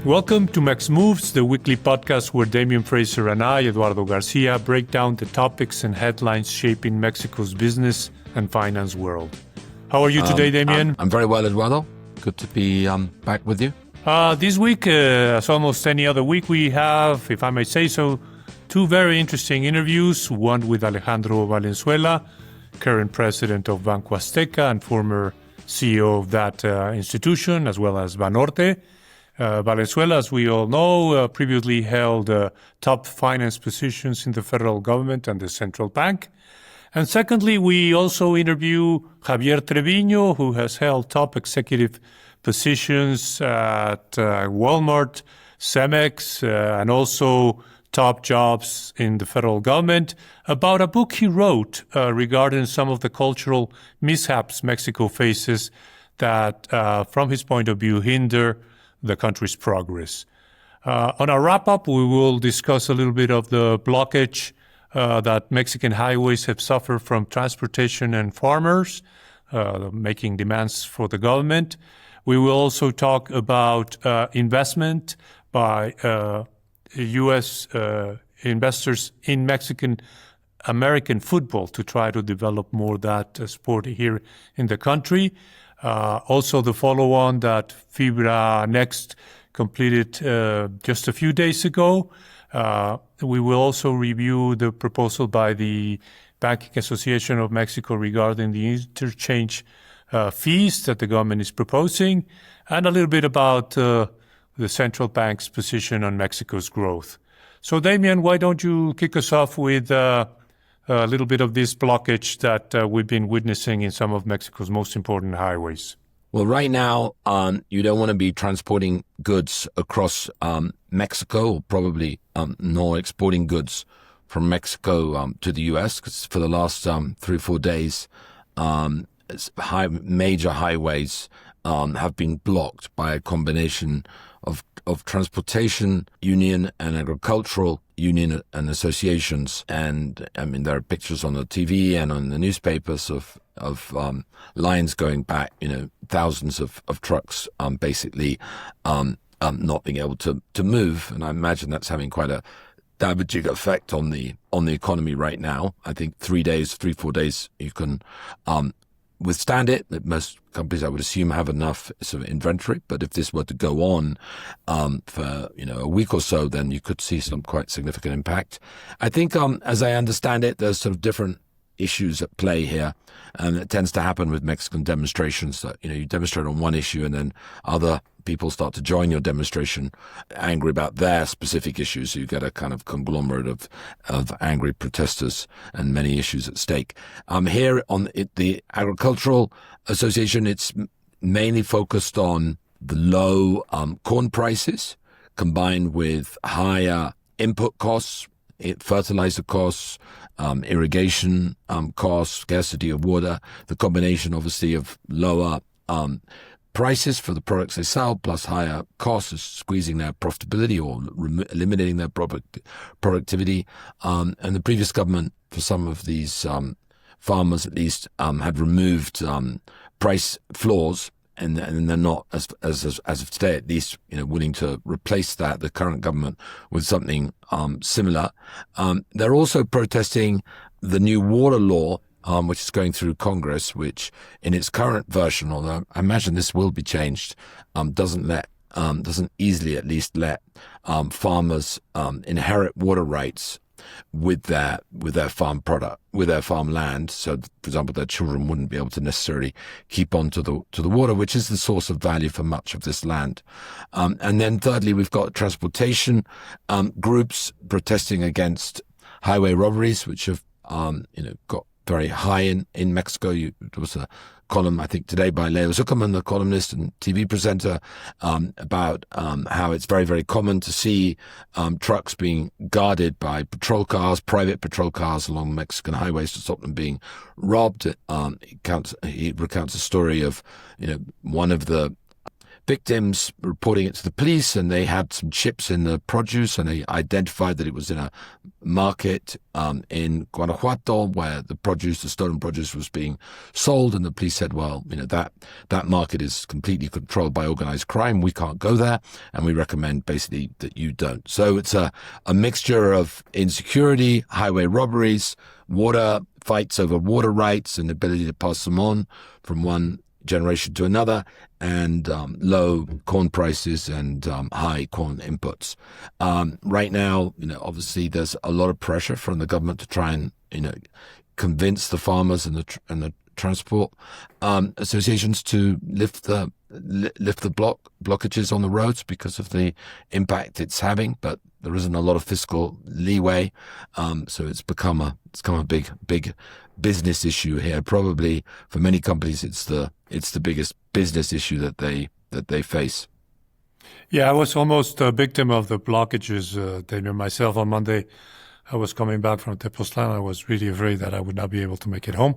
Welcome to Mex Moves, the weekly podcast where Damian Fraser and I, Eduardo Garcia, break down the topics and headlines shaping Mexico's business and finance world. How are you today, Damian? I'm very well, Eduardo. Good to be back with you. This week, as almost any other week, we have, if I may say so, two very interesting interviews, one with Alejandro Valenzuela, current president of Banco Azteca and former CEO of that institution, as well as Banorte. Valenzuela, as we all know, previously held top finance positions in the federal government and the central bank. And secondly, we also interview Javier Treviño, who has held top executive positions at Walmart, Cemex, and also top jobs in the federal government, about a book he wrote regarding some of the cultural mishaps Mexico faces that, from his point of view, hinder the country's progress. On our wrap-up, we will discuss a little bit of the blockage that Mexican highways have suffered from transportation and farmers, making demands for the government. We will also talk about investment by U.S. investors in Mexican-American football to try to develop more that sport here in the country. Also the follow-on that Fibra Next completed just a few days ago. We will also review the proposal by the Banking Association of Mexico regarding the interchange fees that the government is proposing, and a little bit about the central bank's position on Mexico's growth. So, Damian, why don't you kick us off with a little bit of this blockage that we've been witnessing in some of Mexico's most important highways? Well, right now, you don't want to be transporting goods across Mexico, or probably nor exporting goods from Mexico to the U.S., because for the last 3 or 4 days, major highways have been blocked by a combination of transportation union and agricultural union and associations. And I mean, there are pictures on the TV and on the newspapers of lines going back, thousands of trucks basically not being able to move. And I imagine that's having quite a damaging effect on the economy right now. I think 3 days, 4 days, you can withstand it. Most companies, I would assume, have enough sort of inventory. But if this were to go on for a week or so, then you could see some quite significant impact. I think, as I understand it, there's sort of different issues at play here, and it tends to happen with Mexican demonstrations that you demonstrate on one issue and then other people start to join your demonstration angry about their specific issues. So you get a kind of conglomerate of angry protesters and many issues at stake. Here on the Agricultural Association, it's mainly focused on the low corn prices combined with higher input costs, fertilizer costs, irrigation costs, scarcity of water, the combination obviously of lower prices for the products they sell plus higher costs is squeezing their profitability or eliminating their productivity. And the previous government, for some of these farmers at least, had removed price floors. And they're not, as of today at least, willing to replace the current government with something similar. They're also protesting the new water law, which is going through Congress, which in its current version, although I imagine this will be changed, doesn't easily at least let farmers inherit water rights with their farmland. So, for example, their children wouldn't be able to necessarily keep on to the water, which is the source of value for much of this land. And then thirdly, we've got transportation groups protesting against highway robberies, which have got very high in Mexico. There was a column, I think, today by Leo Zuckerman, the columnist and TV presenter, about how it's very, very common to see trucks being guarded by private patrol cars along Mexican highways to stop them being robbed. He recounts a story of, one of the victims reporting it to the police, and they had some chips in the produce, and they identified that it was in a market in Guanajuato where the stolen produce was being sold, and the police said, well, that market is completely controlled by organized crime. We can't go there, and we recommend basically that you don't. So it's a mixture of insecurity, highway robberies, water fights over water rights and ability to pass them on from one generation to another, and low corn prices and high corn inputs. Right now, obviously there's a lot of pressure from the government to try and convince the farmers and the transport associations to lift the blockages on the roads because of the impact it's having, but there isn't a lot of fiscal leeway, so it's become a big business issue here. Probably for many companies, it's the biggest business issue that they face. Yeah, I was almost a victim of the blockages, Damian. Myself, on Monday, I was coming back from Tepoztlan. I was really afraid that I would not be able to make it home.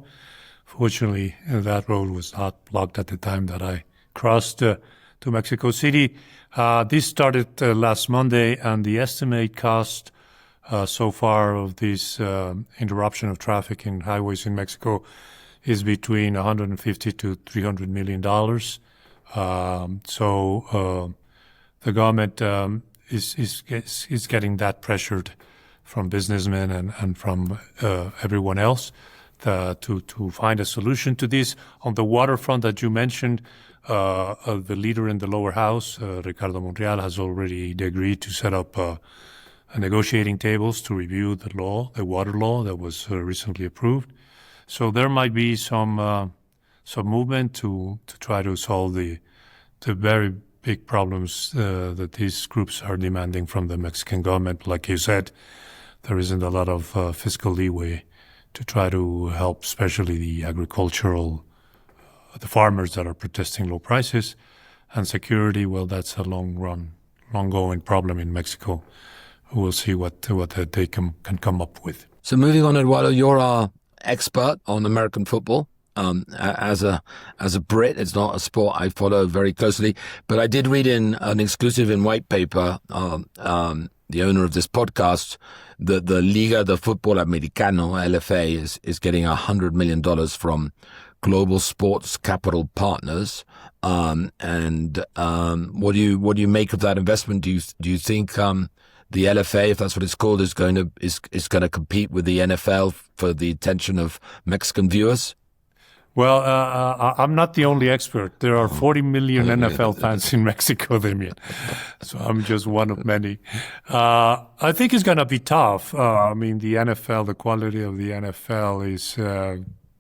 Fortunately, that road was not blocked at the time that I crossed to Mexico City. This started last Monday, and the estimate cost so far of this interruption of traffic in highways in Mexico is between $150 to $300 million. So the government is getting that pressured from businessmen and from everyone else to find a solution to this. On the waterfront that you mentioned, the leader in the lower house, Ricardo Monreal, has already agreed to set up negotiating tables to review the water law that was recently approved. So there might be some movement to try to solve the very big problems that these groups are demanding from the Mexican government. Like you said, there isn't a lot of fiscal leeway to try to help, especially the the farmers that are protesting low prices. And security, well, that's a long-going problem in Mexico. We'll see what they can come up with. So moving on, Eduardo, you're our expert on American football. As a Brit, it's not a sport I follow very closely, but I did read in an exclusive in white paper, the owner of this podcast, that the Liga de Fútbol Americano, LFA, is getting $100 million from global sports capital partners. And what do you make of that investment? Do you think the LFA, if that's what it's called, is going to compete with the NFL for the attention of Mexican viewers? Well, I'm not the only expert. There are 40 million NFL fans in Mexico, Damian. So I'm just one of many. I think it's going to be tough. I mean, the quality of the NFL is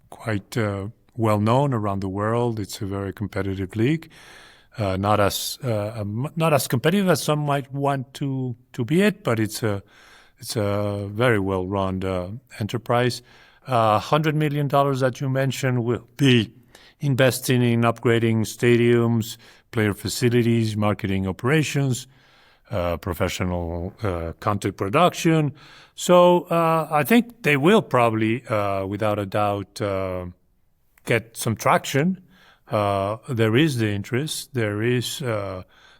quite well known around the world. It's a very competitive league. Not as competitive as some might want to be it, but it's a very well-run enterprise. $100 million that you mentioned will be investing in upgrading stadiums, player facilities, marketing operations, professional content production. So I think they will probably, without a doubt, get some traction. There is the interest. There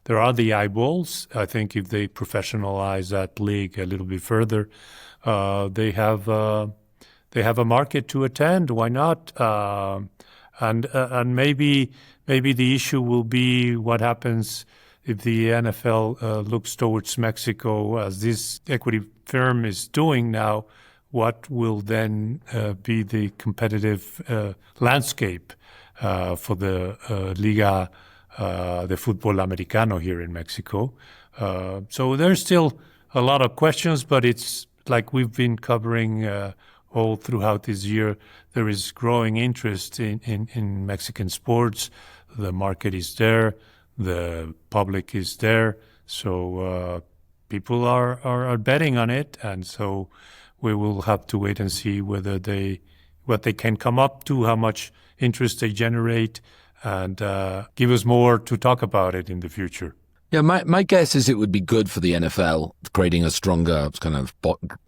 are the eyeballs. I think if they professionalize that league a little bit further, they have a market to attend. Why not? And maybe the issue will be what happens if the NFL looks towards Mexico, as this equity firm is doing now. What will then be the competitive landscape for the Liga de Fútbol Americano here in Mexico? So there's still a lot of questions, but it's like we've been covering all throughout this year. There is growing interest in Mexican sports. The market is there. The public is there. So people are betting on it. And so we will have to wait and see what they can come up to, how much interest they generate, and give us more to talk about it in the future. Yeah, my guess is it would be good for the NFL, creating a stronger kind of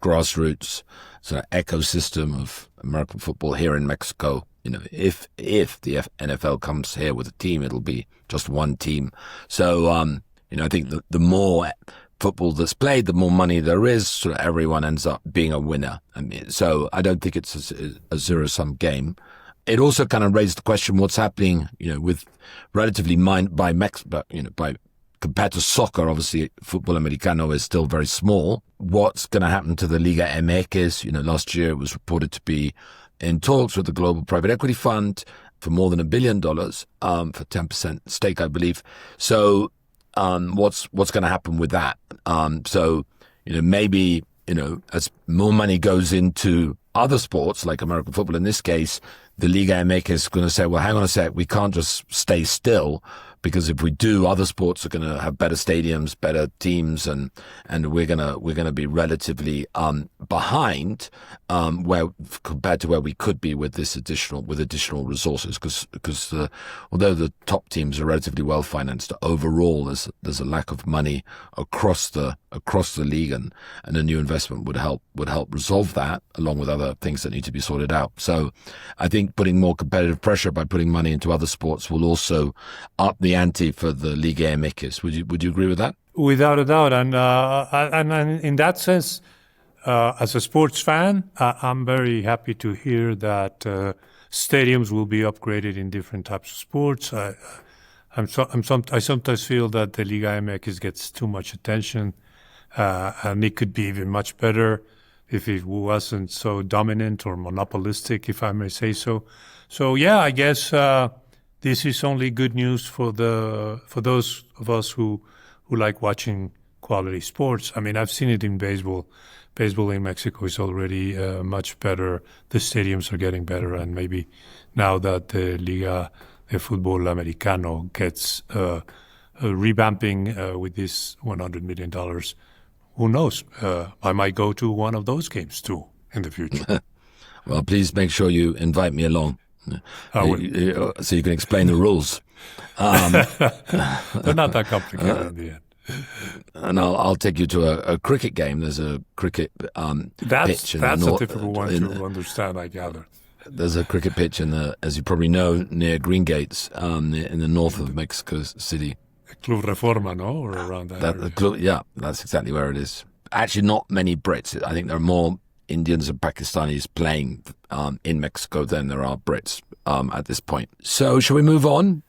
grassroots sort of ecosystem of American football here in Mexico. If the NFL comes here with a team, it'll be just one team. So, I think the more football that's played, the more money there is. Sort of everyone ends up being a winner. So I don't think it's a zero-sum game. It also kind of raised the question: what's happening, with relatively by compared to soccer, obviously football americano is still very small. What's going to happen to the Liga MX? Last year it was reported to be in talks with the global private equity fund for more than $1 billion for 10% stake, I believe. So what's going to happen with that? So maybe as more money goes into other sports like American football, in this case, the Liga MX is going to say, well, hang on a sec, we can't just stay still, because if we do, other sports are going to have better stadiums, better teams, and we're gonna be relatively behind where compared to where we could be with additional resources, because although the top teams are relatively well financed, overall there's a lack of money across the league, and a new investment would help resolve that, along with other things that need to be sorted out. So I think putting more competitive pressure by putting money into other sports will also up the ante for the Liga MX. Would you agree with that? Without a doubt, and in that sense, as a sports fan, I'm very happy to hear that stadiums will be upgraded in different types of sports. I sometimes feel that the Liga MX gets too much attention, and it could be even much better if it wasn't so dominant or monopolistic, if I may say so. So yeah, I guess this is only good news for those of us who like watching quality sports. I mean, I've seen it in baseball. Baseball in Mexico is already much better. The stadiums are getting better, and maybe now that the Liga de Fútbol Americano gets revamping with this $100 million, who knows? I might go to one of those games too in the future. Well, please make sure you invite me along. So you can explain the rules. They're not that complicated in the end. And I'll take you to a cricket game. There's a cricket pitch. That's a difficult one to understand, I gather. There's a cricket pitch as you probably know, near Green Gates, in the north of Mexico City. Club Reforma, no? Or around that yeah, that's exactly where it is. Actually, not many Brits. I think there are more Indians and Pakistanis playing in Mexico than there are Brits at this point. So shall we move on?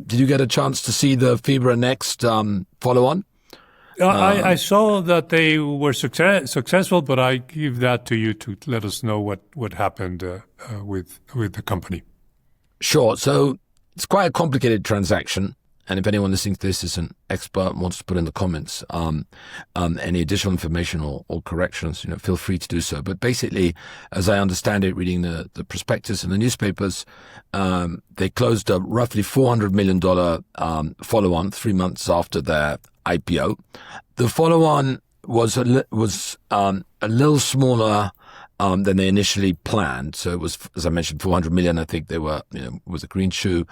Did you get a chance to see the Fibra Next follow-on? I saw that they were successful, but I give that to you to let us know what happened with the company. Sure. So it's quite a complicated transaction. And if anyone listening to this is an expert and wants to put in the comments any additional information or corrections, feel free to do so. But basically, as I understand it, reading the prospectus in the newspapers, they closed a roughly $400 million follow-on 3 months after their IPO. The follow-on was a little smaller than they initially planned. So it was, as I mentioned, 400 million. I think they were, with a green shoe,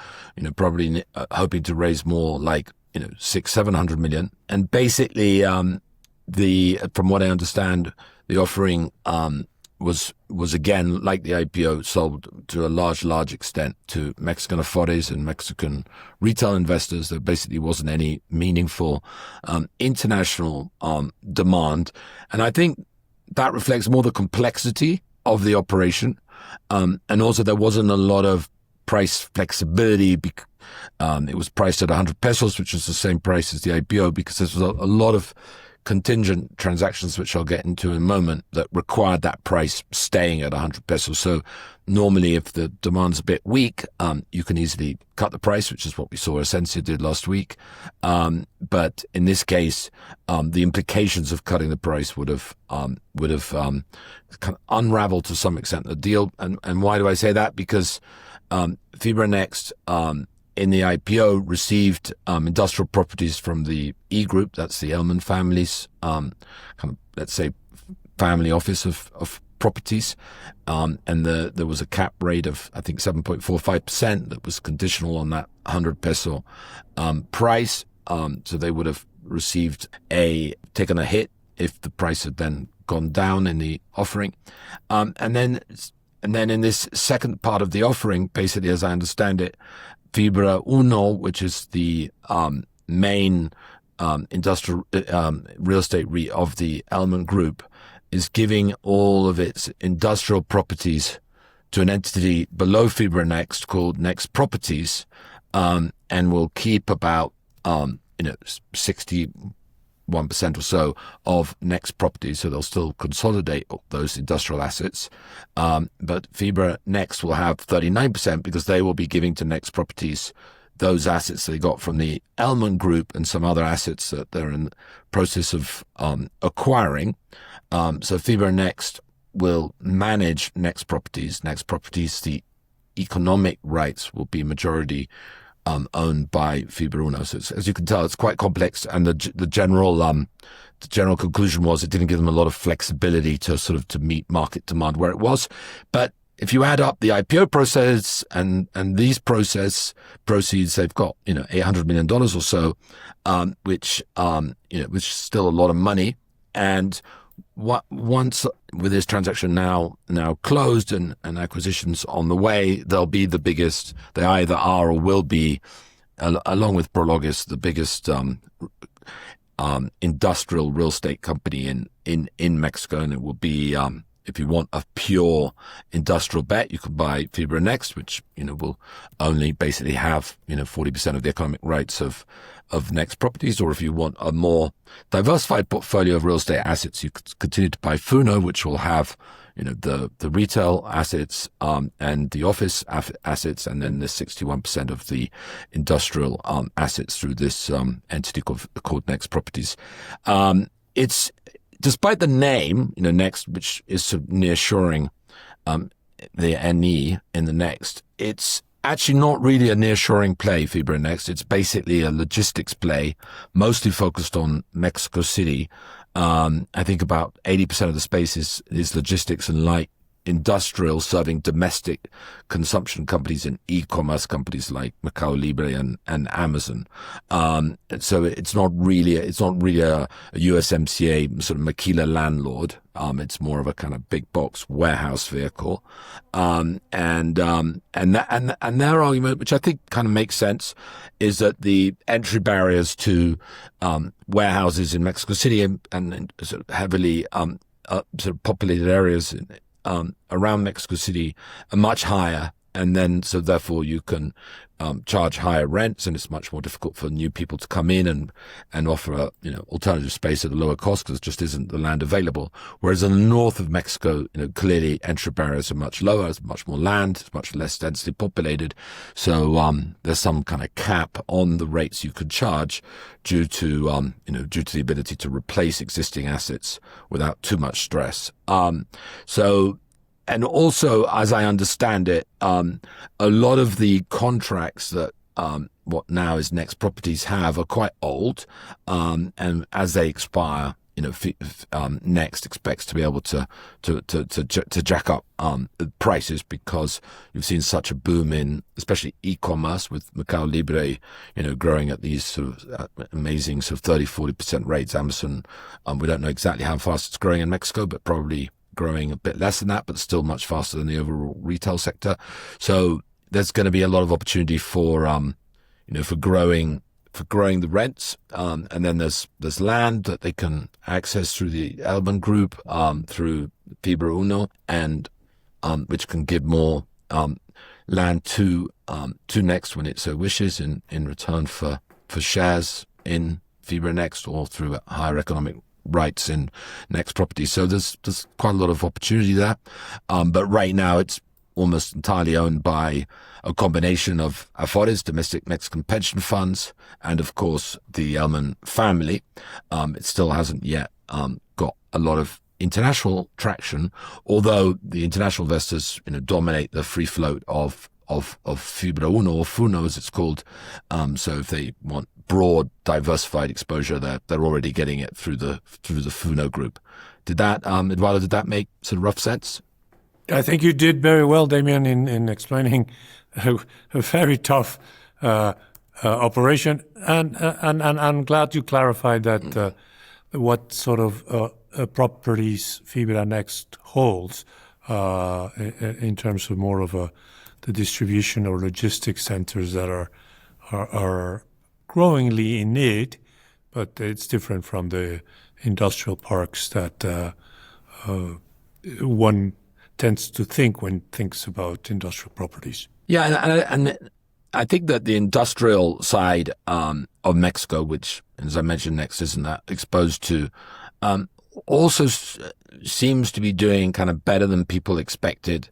probably hoping to raise more like, 600-700 million. And basically, from what I understand, the offering, was again, like the IPO, sold to a large extent to Mexican Afores and Mexican retail investors. There basically wasn't any meaningful, international, demand. And I think that reflects more the complexity of the operation. And also there wasn't a lot of price flexibility. It was priced at 100 pesos, which is the same price as the IPO, because there was a lot of contingent transactions, which I'll get into in a moment, that required that price staying at 100 pesos. So normally if the demand's a bit weak, you can easily cut the price, which is what we saw Esencia did last week. But in this case, the implications of cutting the price would have kind of unraveled to some extent the deal. And why do I say that? Because Fibra Next, in the IPO, received industrial properties from the E Group, that's the Elman family's kind of, let's say, family office of properties, and there was a cap rate of, I think, 7.45% that was conditional on that 100 peso price. So they would have taken a hit if the price had then gone down in the offering. And then in this second part of the offering, basically, as I understand it, Fibra Uno, which is the main industrial real estate REIT of the Elman Group, is giving all of its industrial properties to an entity below Fibra Next called Next Properties, and will keep about 61% or so of Next Properties. So they'll still consolidate those industrial assets, but Fibra Next will have 39% because they will be giving to Next Properties those assets they got from the Elman Group and some other assets that they're in the process of acquiring. So Fibra Next will manage Next Properties. Next Properties, the economic rights will be majority owned by Fibra Uno. So as you can tell, it's quite complex. And the general conclusion was it didn't give them a lot of flexibility to meet market demand where it was. But if you add up the IPO process and these proceeds, they've got $800 million or so, which is still a lot of money. And once with this transaction now closed and acquisitions on the way, they'll be the biggest. They either are or will be, along with Prologis, the biggest industrial real estate company in Mexico, and it will be. If you want a pure industrial bet, you can buy Fibra Next, which will only basically have 40% of the economic rights of Next Properties. Or if you want a more diversified portfolio of real estate assets, you could continue to buy Funo, which will have the retail assets and the office assets, and then the 61% of the industrial assets through this entity called Next Properties. It's despite the name, Next, which is sort of nearshoring the NE in the Next, it's actually not really a nearshoring play, Fibra Next. It's basically a logistics play, mostly focused on Mexico City. I think about 80% of the space is logistics and light industrial, serving domestic consumption companies and e-commerce companies like Mercado Libre and Amazon. So it's not really a USMCA sort of maquila landlord. It's more of a kind of big box warehouse vehicle. And their argument, which I think kind of makes sense, is that the entry barriers to warehouses in Mexico City and sort of heavily sort of populated areas around Mexico City are much higher, and then so therefore you can charge higher rents, and it's much more difficult for new people to come in and offer alternative space at a lower cost because there just isn't the land available. Whereas in the north of Mexico, clearly entry barriers are much lower, there's much more land, it's much less densely populated. So there's some kind of cap on the rates you could charge due to the ability to replace existing assets without too much stress. And also, as I understand it, a lot of the contracts that what now is Next Properties have are quite old, and as they expire, Next expects to be able to jack up prices because you've seen such a boom in especially e-commerce with Mercado Libre, growing at these sort of amazing sort of 30-40% rates. Amazon, we don't know exactly how fast it's growing in Mexico, but probably growing a bit less than that, but still much faster than the overall retail sector. So there's going to be a lot of opportunity for growing the rents, and then there's land that they can access through the Elman Group, through Fibra Uno, and which can give more land to Next when it so wishes in return for shares in Fibra Next or through higher economic rights in Next Property. So there's quite a lot of opportunity there, but right now it's almost entirely owned by a combination of Afores, domestic Mexican pension funds, and of course the Elman family. It still hasn't yet got a lot of international traction, although the international investors dominate the free float of Fibra Uno, or Funo as it's called. So if they want broad, diversified exposure, they're already getting it through the Funo group. Did that, Eduardo, did that make sort of rough sense? I think you did very well, Damian, in explaining a very tough operation. And I'm glad you clarified that what sort of properties Fibra Next holds in terms of more of the distribution or logistics centers that are growingly in need, but it's different from the industrial parks that one tends to think when thinks about industrial properties. Yeah, and I think that the industrial side of Mexico, which, as I mentioned, Next isn't that exposed to, also seems to be doing kind of better than people expected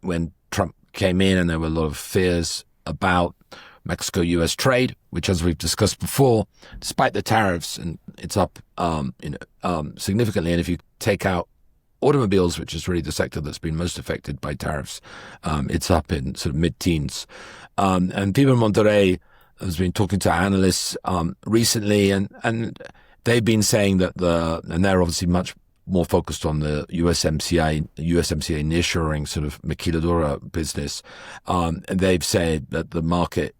when Trump came in, and there were a lot of fears about Mexico-U.S. trade, which, as we've discussed before, despite the tariffs, and it's up significantly. And if you take out automobiles, which is really the sector that's been most affected by tariffs, it's up in sort of mid-teens. And Fibra Monterrey has been talking to analysts recently, and they've been saying that and they're obviously much more focused on the USMCA nearshoring sort of maquiladora business. And they've said that the market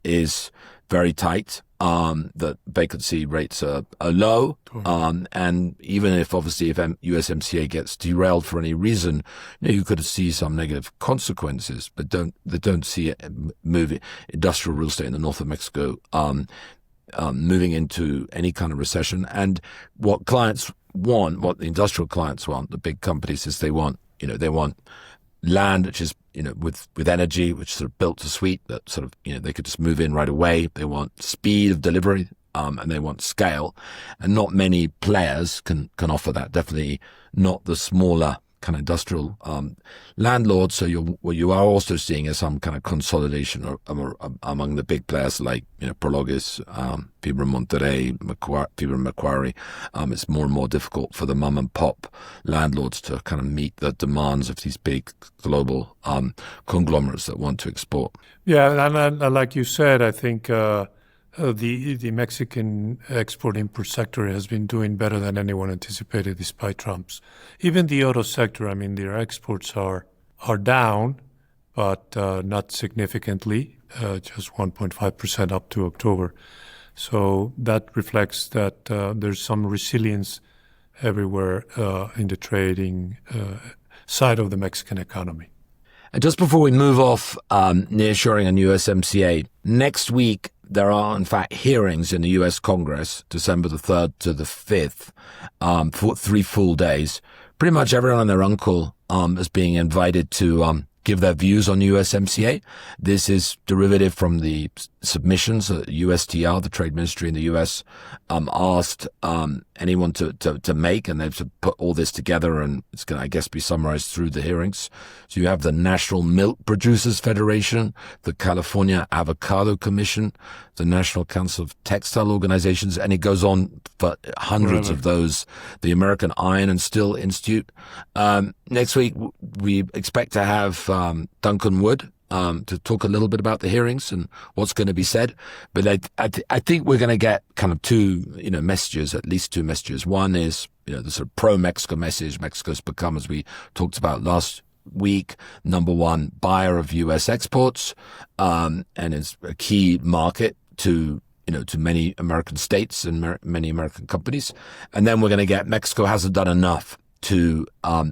is very tight, that vacancy rates are low. And even if USMCA gets derailed for any reason, you could see some negative consequences, but they don't see it moving industrial real estate in the north of Mexico moving into any kind of recession. And what clients want, what the industrial clients want, the big companies, is they want land which is, with energy, which sort of built to suit, that sort of, they could just move in right away. They want speed of delivery, and they want scale. And not many players can offer that. Definitely not the smaller kind of industrial landlords. So what you are also seeing is some kind of consolidation among the big players like Prologis, Fibra Monterrey, Fibra Macquarie. It's more and more difficult for the mom and pop landlords to kind of meet the demands of these big global conglomerates that want to export. Yeah, and like you said, I think the Mexican export-import sector has been doing better than anyone anticipated despite Trump's. Even the auto sector, their exports are down, but not significantly, just 1.5% up to October. So that reflects that there's some resilience everywhere in the trading side of the Mexican economy. And just before we move off nearshoring and USMCA, next week there are, in fact, hearings in the U.S. Congress, December the 3rd to the 5th, for 3 full days. Pretty much everyone and their uncle is being invited to give their views on USMCA. This is derivative from the submissions that USTR, the trade ministry in the U.S., asked anyone to make, and they've put all this together, and it's going to, I guess, be summarized through the hearings. So you have the National Milk Producers Federation, the California Avocado Commission, the National Council of Textile Organizations, and it goes on for hundreds of those, the American Iron and Steel Institute. Next week, we expect to have Duncan Wood to talk a little bit about the hearings and what's going to be said. But I think we're going to get kind of two messages, at least two messages. One is the sort of pro-Mexico message. Mexico's become, as we talked about last week, number one buyer of U.S. exports, and is a key market to many American states and many American companies. And then we're going to get Mexico hasn't done enough to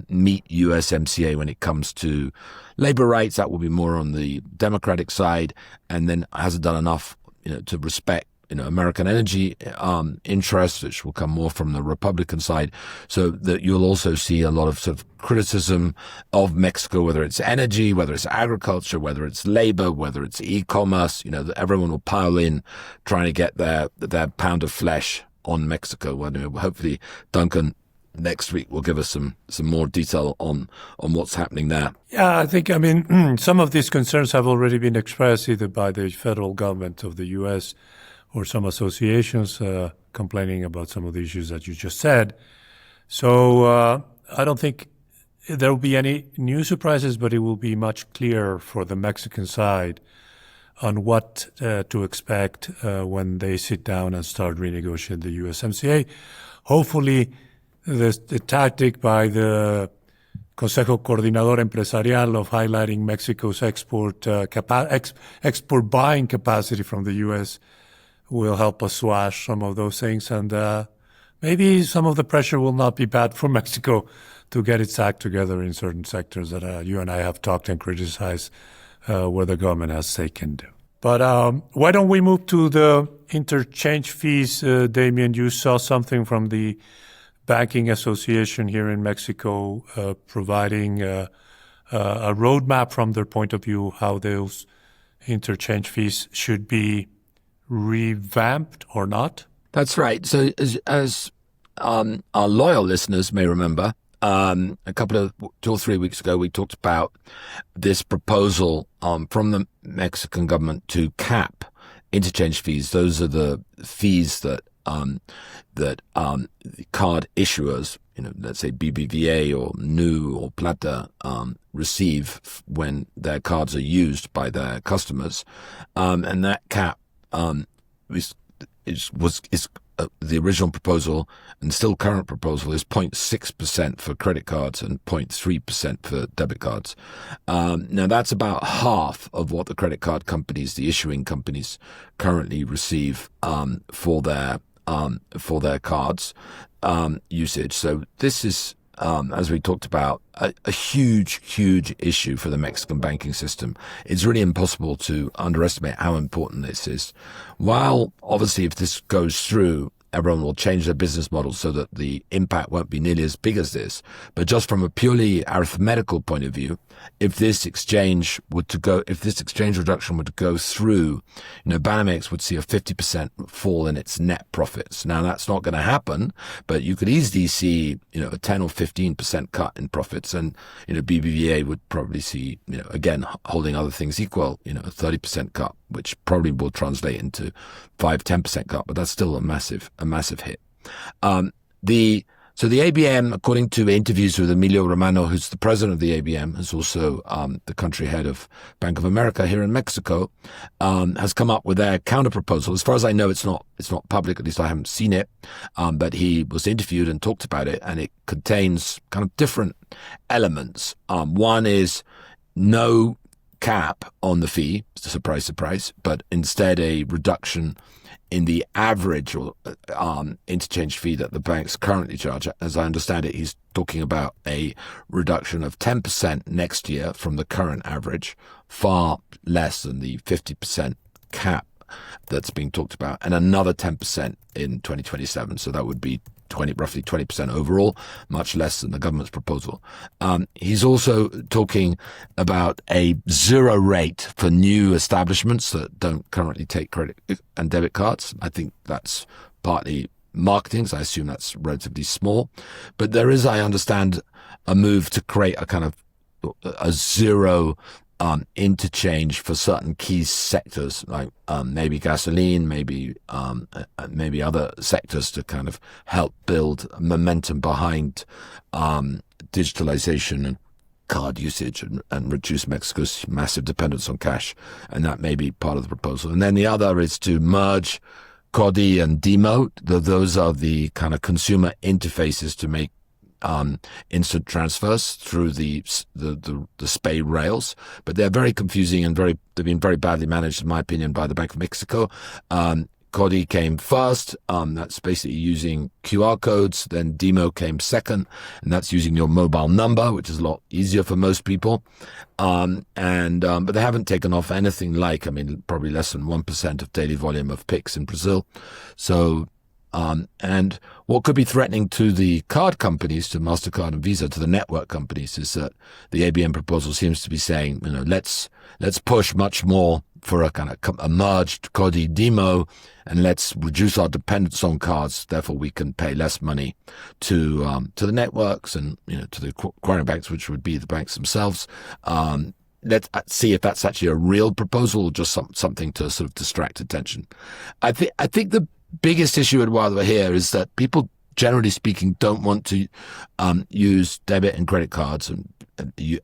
meet USMCA when it comes to labor rights. That will be more on the Democratic side, and then hasn't done enough, to respect, American energy interests, which will come more from the Republican side. So that you'll also see a lot of sort of criticism of Mexico, whether it's energy, whether it's agriculture, whether it's labor, whether it's e-commerce. Everyone will pile in trying to get their pound of flesh on Mexico. Hopefully, Duncan next week will give us some more detail on what's happening there. Yeah, I think, some of these concerns have already been expressed either by the federal government of the U.S. or some associations complaining about some of the issues that you just said. So I don't think there will be any new surprises, but it will be much clearer for the Mexican side on what to expect when they sit down and start renegotiating the USMCA. Hopefully, the tactic by the Consejo Coordinador Empresarial of highlighting Mexico's export buying capacity from the U.S. will help us swash some of those things. And maybe some of the pressure will not be bad for Mexico to get its act together in certain sectors that you and I have talked and criticized where the government has taken. But why don't we move to the interchange fees? Damian, you saw something from the Banking Association here in Mexico providing a roadmap from their point of view how those interchange fees should be revamped or not? That's right. So as our loyal listeners may remember, a couple of 2 or 3 weeks ago, we talked about this proposal from the Mexican government to cap interchange fees. Those are the fees that card issuers, let's say BBVA or Nu or Plata, receive when their cards are used by their customers, and that cap is the original proposal and still current proposal is 0.6% for credit cards and 0.3% for debit cards. Now that's about half of what the credit card companies, the issuing companies, currently receive for their cards usage. So this is, as we talked about, a huge issue for the Mexican banking system. It's really impossible to underestimate how important this is. While obviously if this goes through, everyone will change their business model so that the impact won't be nearly as big as this. But just from a purely arithmetical point of view, if this exchange reduction were to go through, Banamex would see a 50% fall in its net profits. Now that's not going to happen, but you could easily see, a 10 or 15% cut in profits, and BBVA would probably see, again, holding other things equal, a 30% cut, which probably will translate into 5-10% cut, but that's still a massive hit. So the ABM, according to interviews with Emilio Romano, who's the president of the ABM, who's also the country head of Bank of America here in Mexico, has come up with their counter proposal. As far as I know, it's not public. At least I haven't seen it. But he was interviewed and talked about it, and it contains kind of different elements. One is no cap on the fee, surprise, but instead a reduction in the average or interchange fee that the banks currently charge. As I understand it, he's talking about a reduction of 10% next year from the current average, far less than the 50% cap that's being talked about, and another 10% in 2027. So that would be roughly 20% overall, much less than the government's proposal. He's also talking about a zero rate for new establishments that don't currently take credit and debit cards. I think that's partly marketing, so I assume that's relatively small. But there is, I understand, a move to create a kind of a zero interchange for certain key sectors, like maybe gasoline, maybe other sectors, to kind of help build momentum behind digitalization and card usage and reduce Mexico's massive dependence on cash. And that may be part of the proposal. And then the other is to merge CODI and DEMO. Those are the kind of consumer interfaces to make instant transfers through the SPAY rails, but they're very confusing and they've been very badly managed, in my opinion, by the Bank of Mexico. CODI came first. That's basically using QR codes. Then DEMO came second, and that's using your mobile number, which is a lot easier for most people. But they haven't taken off anything like, probably less than 1% of daily volume of PIX in Brazil. So, and what could be threatening to the card companies, to MasterCard and Visa, to the network companies, is that the ABM proposal seems to be saying, let's push much more for a kind of a merged CODI DEMO, and let's reduce our dependence on cards. Therefore, we can pay less money to the networks and to the acquiring banks, which would be the banks themselves. Let's see if that's actually a real proposal or just something to sort of distract attention. I think the biggest issue, Eduardo, here is that people, generally speaking, don't want to use debit and credit cards and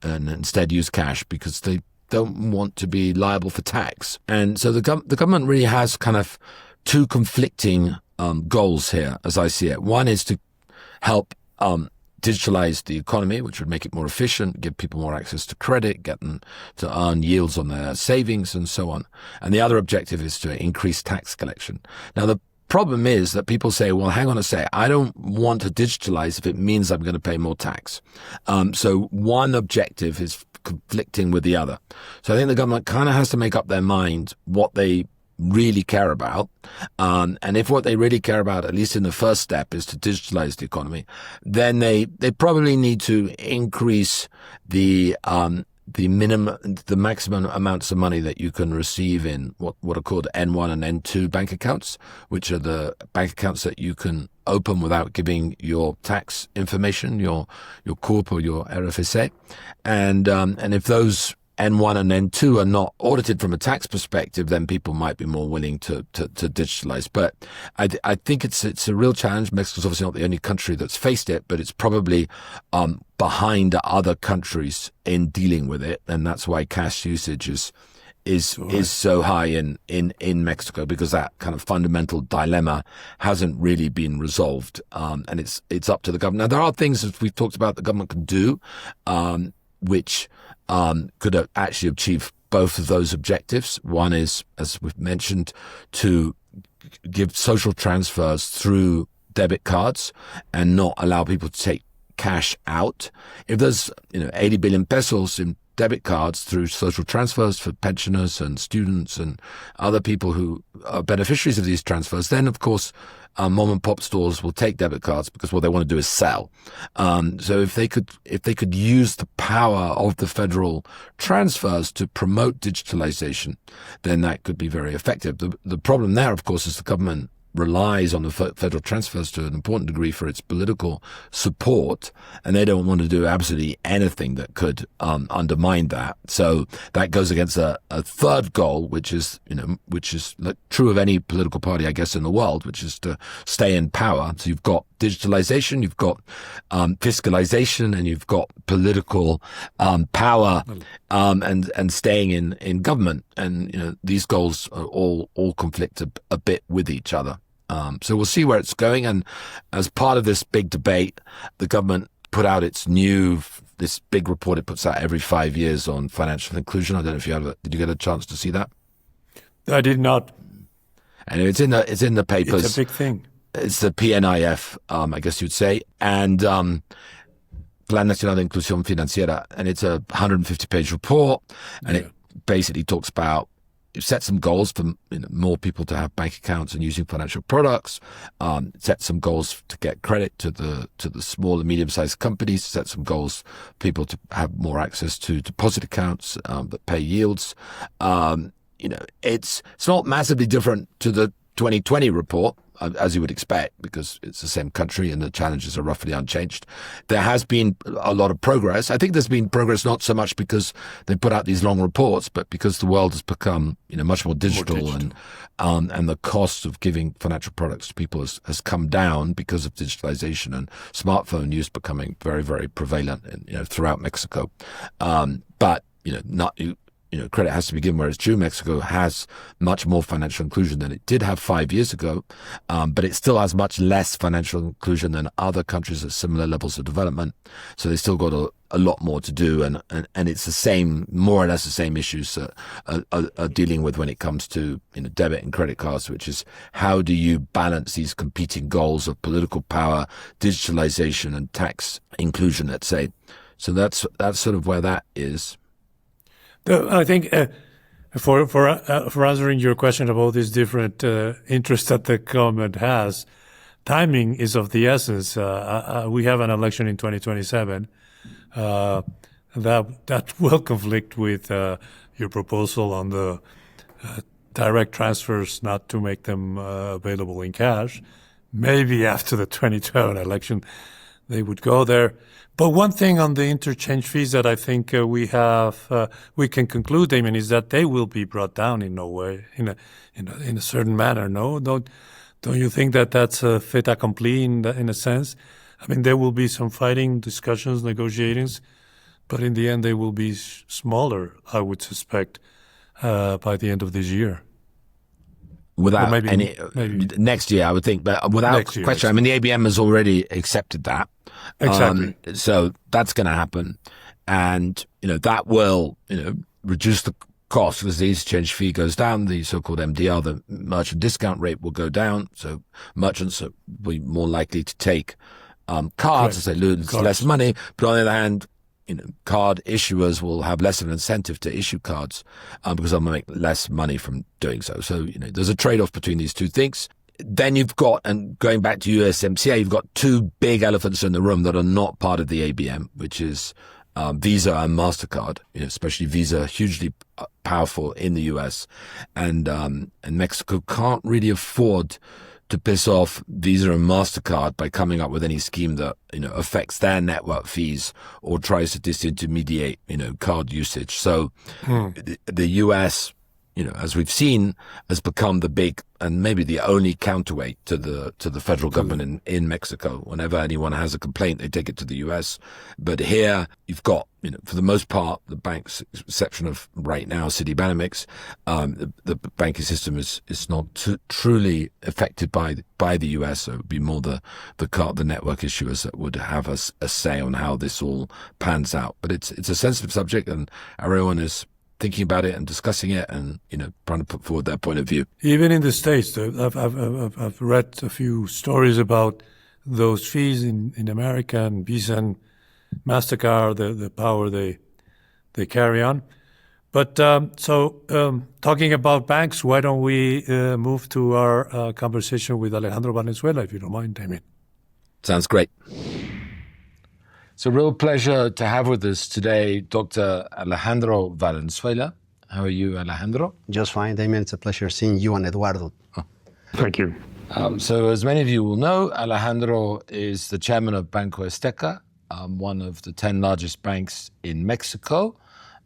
instead use cash because they don't want to be liable for tax. And so the government really has kind of two conflicting goals here, as I see it. One is to help digitalize the economy, which would make it more efficient, give people more access to credit, get them to earn yields on their savings and so on. And the other objective is to increase tax collection. Now, the problem is that people say, well, hang on a sec, I don't want to digitalize if it means I'm going to pay more tax. So one objective is conflicting with the other. So I think the government kind of has to make up their mind what they really care about. And if what they really care about, at least in the first step, is to digitalize the economy, then they probably need to increase the maximum amounts of money that you can receive in what are called N1 and N2 bank accounts, which are the bank accounts that you can open without giving your tax information, your CURP or your RFSA. And if those N1 and N2 are not audited from a tax perspective, then people might be more willing to digitalize. But I think it's a real challenge. Mexico's obviously not the only country that's faced it, but it's probably behind other countries in dealing with it, and that's why cash usage is so high in Mexico, because that kind of fundamental dilemma hasn't really been resolved, and it's up to the government. Now, there are things, as we've talked about, the government can do, which could actually achieve both of those objectives. One is, as we've mentioned, to give social transfers through debit cards and not allow people to take cash out. If there's 80 billion pesos in debit cards through social transfers for pensioners and students and other people who are beneficiaries of these transfers, then of course mom and pop stores will take debit cards because what they want to do is sell. So if they could use the power of the federal transfers to promote digitalization, then that could be very effective. The problem there, of course, is the government relies on the federal transfers to an important degree for its political support, and they don't want to do absolutely anything that could undermine that. So that goes against a third goal, which is true of any political party, I guess, in the world, which is to stay in power. So you've got digitalization, you've got fiscalization, and you've got political power and staying in government. And these goals are all conflict a bit with each other. So we'll see where it's going. And as part of this big debate, the government put out this big report it puts out every 5 years on financial inclusion. I don't know if did you get a chance to see that? I did not. And it's in the papers. It's a big thing. It's the PNIF, I guess you'd say, and Plan Nacional de Inclusión Financiera, and it's a 150-page report, and it basically talks about, set some goals for more people to have bank accounts and using financial products, set some goals to get credit to the small and medium-sized companies, set some goals for people to have more access to deposit accounts that pay yields. It's not massively different to the 2020 report, as you would expect, because it's the same country and the challenges are roughly unchanged. There has been a lot of progress. I think there's been progress not so much because they put out these long reports, but because the world has become much more digital. And the cost of giving financial products to people has come down because of digitalization and smartphone use becoming very, very prevalent throughout Mexico. But credit has to be given where it's due. Mexico has much more financial inclusion than it did have 5 years ago, but it still has much less financial inclusion than other countries at similar levels of development. So they still got a lot more to do, and it's the same, more or less the same issues that are dealing with when it comes to debit and credit cards, which is how do you balance these competing goals of political power, digitalization, and tax inclusion, let's say. So that's sort of where that is. I think for answering your question about these different interests that the government has, timing is of the essence. We have an election in 2027 that will conflict with your proposal on the direct transfers, not to make them available in cash. Maybe after the 2012 election, they would go there. But one thing on the interchange fees that I think we can conclude, Damian, is that they will be brought down in no way, in a certain manner. No, don't you think that that's a fait accompli in a sense? I mean, there will be some fighting, discussions, negotiations, but in the end, they will be smaller, I would suspect, by the end of this year. without maybe next year, I would think, but without question. I mean, the ABM has already accepted that. Exactly. So that's going to happen. And, that will, reduce the cost as the interchange fee goes down, the so-called MDR, the merchant discount rate will go down. So merchants will be more likely to take cards as they lose less money. But on the other hand, card issuers will have less of an incentive to issue cards because they'll make less money from doing so. So, there's a trade-off between these two things. Then you've got, and going back to USMCA, you've got two big elephants in the room that are not part of the ABM, which is Visa and MasterCard, especially Visa, hugely powerful in the US. And Mexico can't really afford to piss off Visa and MasterCard by coming up with any scheme that, affects their network fees or tries to disintermediate, card usage. So the US, as we've seen, has become the big and maybe the only counterweight to the federal government in Mexico. Whenever anyone has a complaint, they take it to the US. But here you've got, for the most part, the banks, exception of right now, Citibanamex, the banking system is not truly affected by the US. So it would be more the network issuers that would have a say on how this all pans out. But it's a sensitive subject, and everyone is thinking about it and discussing it and, trying to put forward their point of view. Even in the States, I've read a few stories about those fees in America, and Visa and MasterCard, the power they carry on. But talking about banks, why don't we move to our conversation with Alejandro Valenzuela, if you don't mind, Damian? Sounds great. It's a real pleasure to have with us today Dr. Alejandro Valenzuela. How are you, Alejandro? Just fine, Damian. It's a pleasure seeing you and Eduardo. Oh. Thank you. So as many of you will know, Alejandro is the chairman of Banco Azteca, one of the 10 largest banks in Mexico,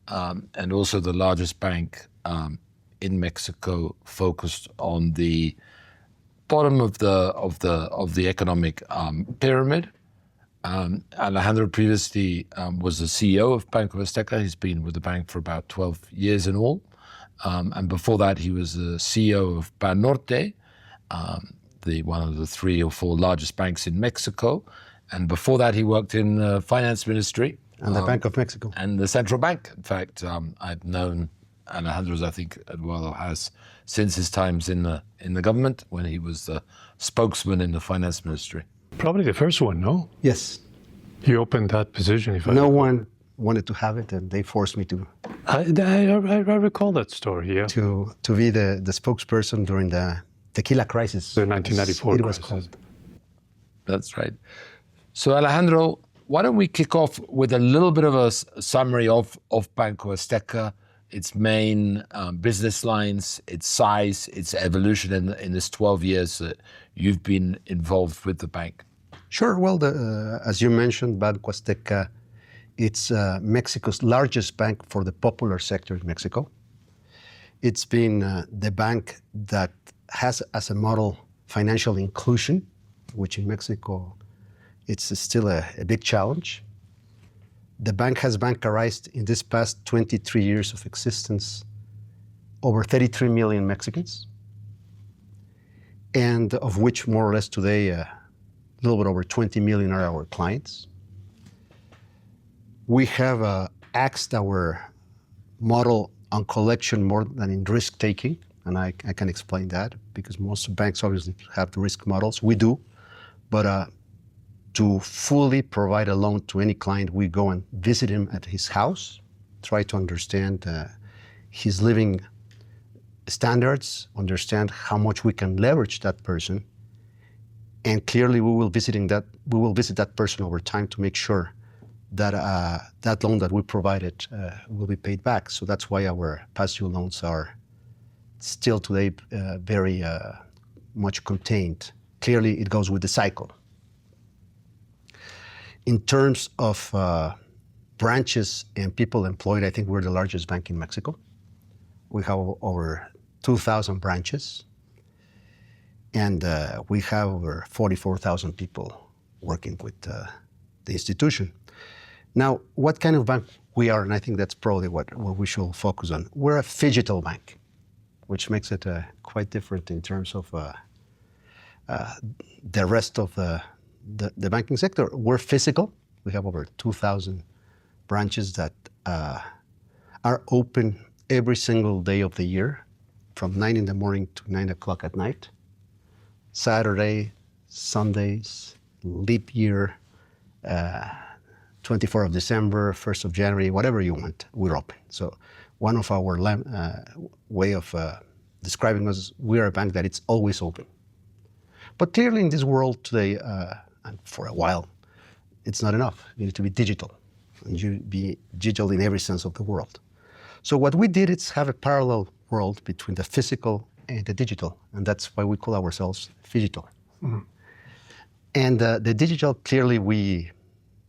and also the largest bank in Mexico focused on the bottom of the economic pyramid. Alejandro previously was the CEO of Banco Azteca. He's been with the bank for about 12 years in all. And before that, he was the CEO of Banorte, one of the 3 or 4 largest banks in Mexico. And before that, he worked in the finance ministry. And the Bank of Mexico. And the central bank. In fact, I've known Alejandro, as I think Eduardo has, since his times in the government, when he was the spokesman in the finance ministry. Probably the first one, no? Yes. You opened that position. No one wanted to have it, and they forced me to. I recall that story, yeah. To be the spokesperson during the tequila crisis. The 1994 it was crisis. called. That's right. So Alejandro, why don't we kick off with a little bit of a summary of Banco Azteca, its main business lines, its size, its evolution in this 12 years that you've been involved with the bank? Sure. Well, as you mentioned, Banco Azteca, it's Mexico's largest bank for the popular sector in Mexico. It's been the bank that has as a model financial inclusion, which in Mexico, it's still a big challenge. The bank has bancarized in this past 23 years of existence over 33 million Mexicans, and of which more or less today, a little bit over 20 million are our clients. We have axed our model on collection more than in risk-taking, and I can explain that because most banks obviously have the risk models. We do, but to fully provide a loan to any client, we go and visit him at his house, try to understand his living standards, understand how much we can leverage that person, and clearly we will visit that person over time to make sure that that loan that we provided will be paid back. So that's why our past due loans are still today very much contained. Clearly, it goes with the cycle. In terms of branches and people employed, I think we're the largest bank in Mexico. We have over 2,000 branches, and we have over 44,000 people working with the institution. Now, what kind of bank we are, and I think that's probably what we should focus on. We're a phygital bank. which makes it quite different in terms of the rest of the banking sector. We're physical. We have over 2,000 branches that are open every single day of the year, from 9 in the morning to 9 o'clock at night. Saturday, Sundays, leap year, 24th of December, 1st of January, whatever you want, we're open. So one of our way of describing us, we are a bank that it's always open. But clearly in this world today, and for a while, it's not enough. You need to be digital. And you be digital in every sense of the world. So what we did is have a parallel world between the physical and the digital. And that's why we call ourselves phygital. Mm-hmm. And the digital, clearly we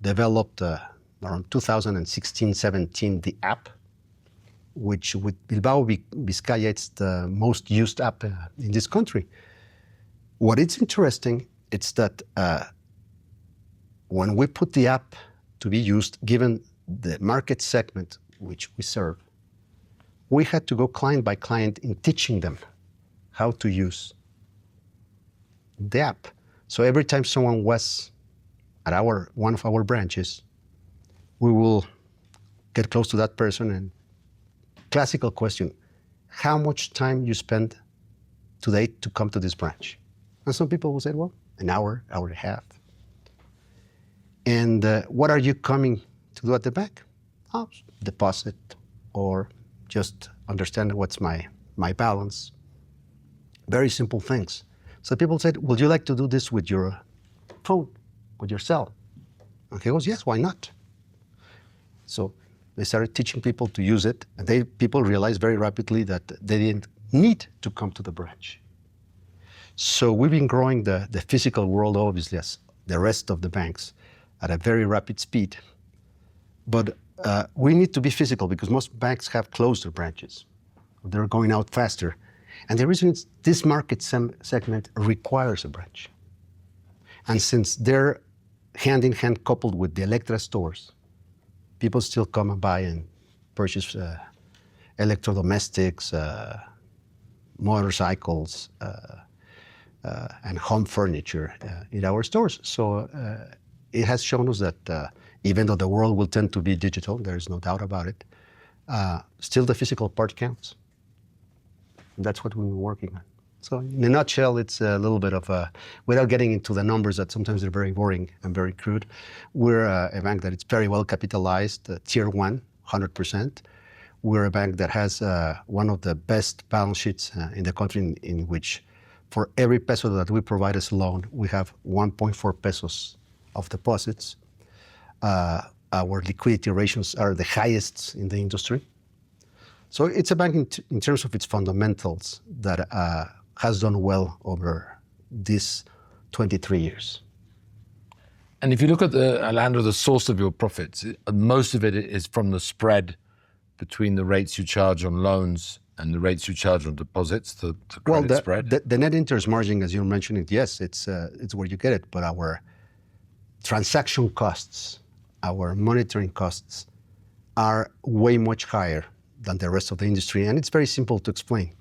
developed around 2016, 17, the app, which with Bilbao Vizcaya, it's the most used app in this country. What is interesting, it's that when we put the app to be used, given the market segment which we serve, we had to go client by client in teaching them how to use the app. So every time someone was at one of our branches, we will get close to that person and classical question, how much time you spend today to come to this branch? And some people will say, well, an hour, hour and a half. And what are you coming to do at the bank? Oh, deposit or just understand what's my balance. Very simple things. So people said, would you like to do this with your phone, with your cell? And he goes, yes, why not? So they started teaching people to use it, and people realized very rapidly that they didn't need to come to the branch. So we've been growing the physical world, obviously, as the rest of the banks, at a very rapid speed. But we need to be physical because most banks have closed their branches. They're going out faster. And the reason is this market segment requires a branch. And since they're hand in hand coupled with the Electra stores, people still come and buy and purchase electrodomestics, motorcycles, and home furniture in our stores. So it has shown us that even though the world will tend to be digital, there is no doubt about it, still the physical part counts. That's what we've been working on. So in a nutshell, it's a little bit of a, without getting into the numbers that sometimes they're very boring and very crude, we're a bank that is very well capitalized, tier 1, 100%. We're a bank that has one of the best balance sheets in the country in which for every peso that we provide as a loan, we have 1.4 pesos of deposits. Our liquidity ratios are the highest in the industry. So it's a bank in terms of its fundamentals that has done well over these 23 years. And if you look at Alejandro, the source of your profits, most of it is from the spread between the rates you charge on loans and the rates you charge on deposits, the credit spread? The net interest margin, as you're mentioning, yes, it's where you get it. But our transaction costs, our monitoring costs are way much higher than the rest of the industry. And it's very simple to explain.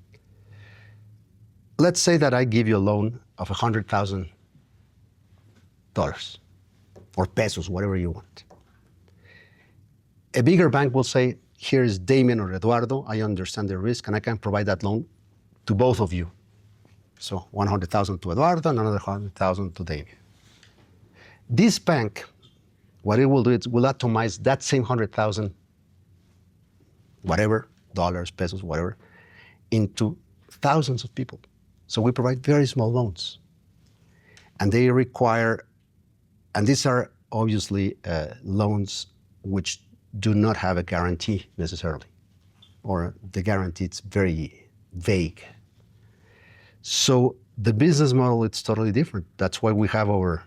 Let's say that I give you a loan of $100,000 or pesos, whatever you want. A bigger bank will say, here's Damian or Eduardo, I understand the risk and I can provide that loan to both of you. So 100,000 to Eduardo and another 100,000 to Damian. This bank, what it will do is will atomize that same 100,000, whatever, dollars, pesos, whatever, into thousands of people. So we provide very small loans. And they require, and these are obviously loans which do not have a guarantee necessarily, or the guarantee is very vague. So the business model, it's totally different. That's why we have over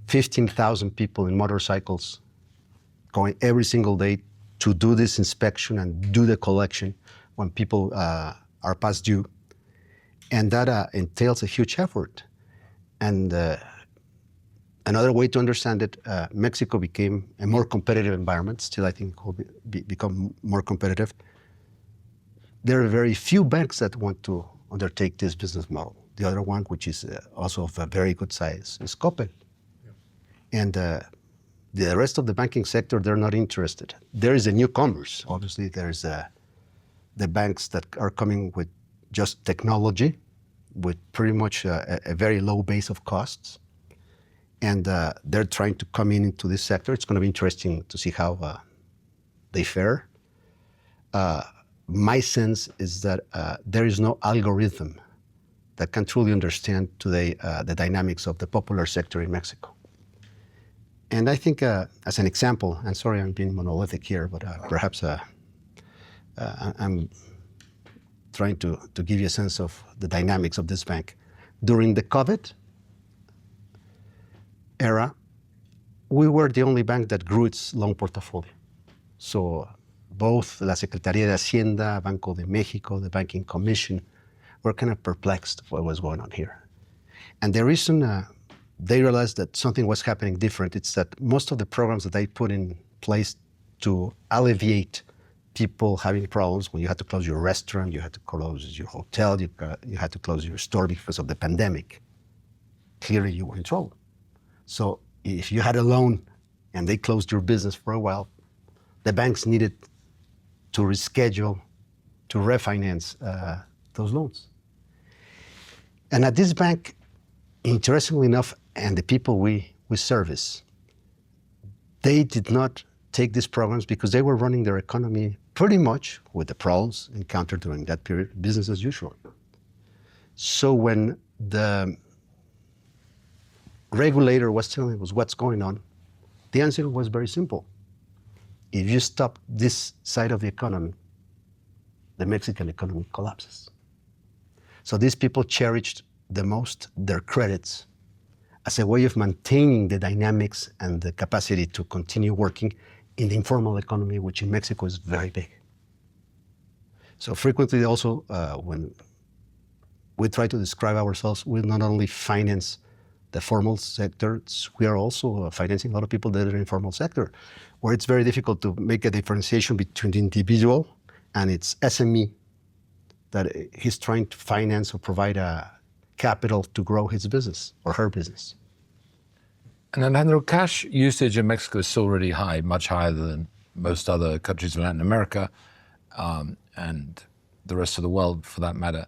15,000 people in motorcycles going every single day to do this inspection and do the collection when people are past due. And that entails a huge effort. And another way to understand it, Mexico became a more competitive environment. Still, I think will become more competitive. there are very few banks that want to undertake this business model. The other one, which is also of a very good size, is Coppel. Yeah. And the rest of the banking sector, they're not interested. There is a newcomers. Obviously, there's the banks that are coming with just technology, with pretty much a very low base of costs. And they're trying to come into this sector. It's going to be interesting to see how they fare. My sense is that there is no algorithm that can truly understand today the dynamics of the popular sector in Mexico. And I think, as an example, and sorry I'm being monolithic here, but perhaps I'm trying to give you a sense of the dynamics of this bank. During the COVID era, we were the only bank that grew its loan portfolio. So both La Secretaría de Hacienda, Banco de Mexico, the Banking Commission were kind of perplexed what was going on here. And the reason they realized that something was happening different, it's that most of the programs that they put in place to alleviate people having problems, when you had to close your restaurant, you had to close your hotel, you had to close your store because of the pandemic, clearly you were in trouble. So if you had a loan and they closed your business for a while, the banks needed to reschedule, to refinance those loans. And at this bank, interestingly enough, and the people we service, they did not take these programs because they were running their economy pretty much with the problems encountered during that period, business as usual. So when the regulator was telling us what's going on, the answer was very simple. If you stop this side of the economy, the Mexican economy collapses. So these people cherished the most their credits as a way of maintaining the dynamics and the capacity to continue working in the informal economy, which in Mexico is very big. So frequently also, when we try to describe ourselves, we not only finance the formal sectors, we are also financing a lot of people that are in the informal sector, where it's very difficult to make a differentiation between the individual and its SME that he's trying to finance or provide a capital to grow his business or her business. And Alejandro, cash usage in Mexico is still really high, much higher than most other countries in Latin America and the rest of the world for that matter.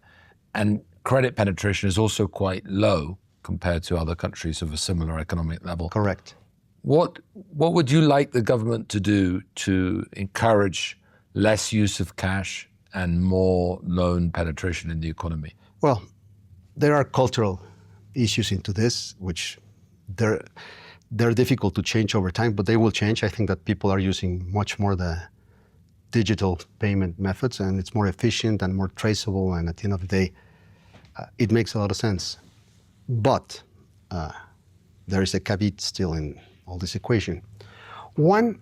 And credit penetration is also quite low compared to other countries of a similar economic level. Correct. What would you like the government to do to encourage less use of cash and more loan penetration in the economy? Well, there are cultural issues into this, which they're difficult to change over time, but they will change. I think that people are using much more the digital payment methods, and it's more efficient and more traceable, and at the end of the day, it makes a lot of sense. But there is a caveat still in all this equation. One,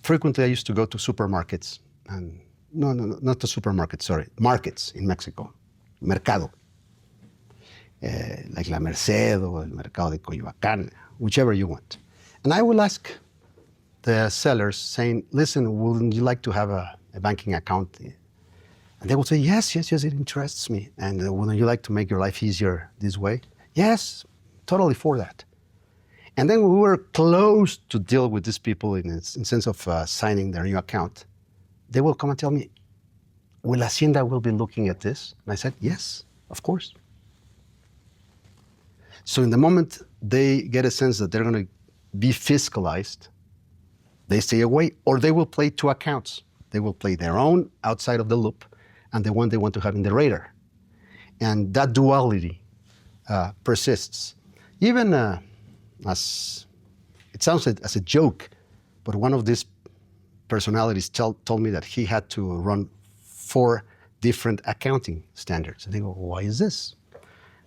frequently I used to go to supermarkets, and no, not the supermarkets, sorry, markets in Mexico, mercado, like La Merced or El Mercado de Coyoacán, whichever you want. And I will ask the sellers saying, listen, would you like to have a banking account? And they will say, yes, it interests me. And would you like to make your life easier this way? Yes, totally for that. And then we were close to deal with these people in sense of signing their new account. They will come and tell me, will Hacienda will be looking at this? And I said, yes, of course. So in the moment they get a sense that they're going to be fiscalized, they stay away, or they will play two accounts. They will play their own outside of the loop and the one they want to have in the radar. And that duality persists. Even as it sounds like as a joke, but one of these personalities told me that he had to run 4 different accounting standards. And they go, why is this?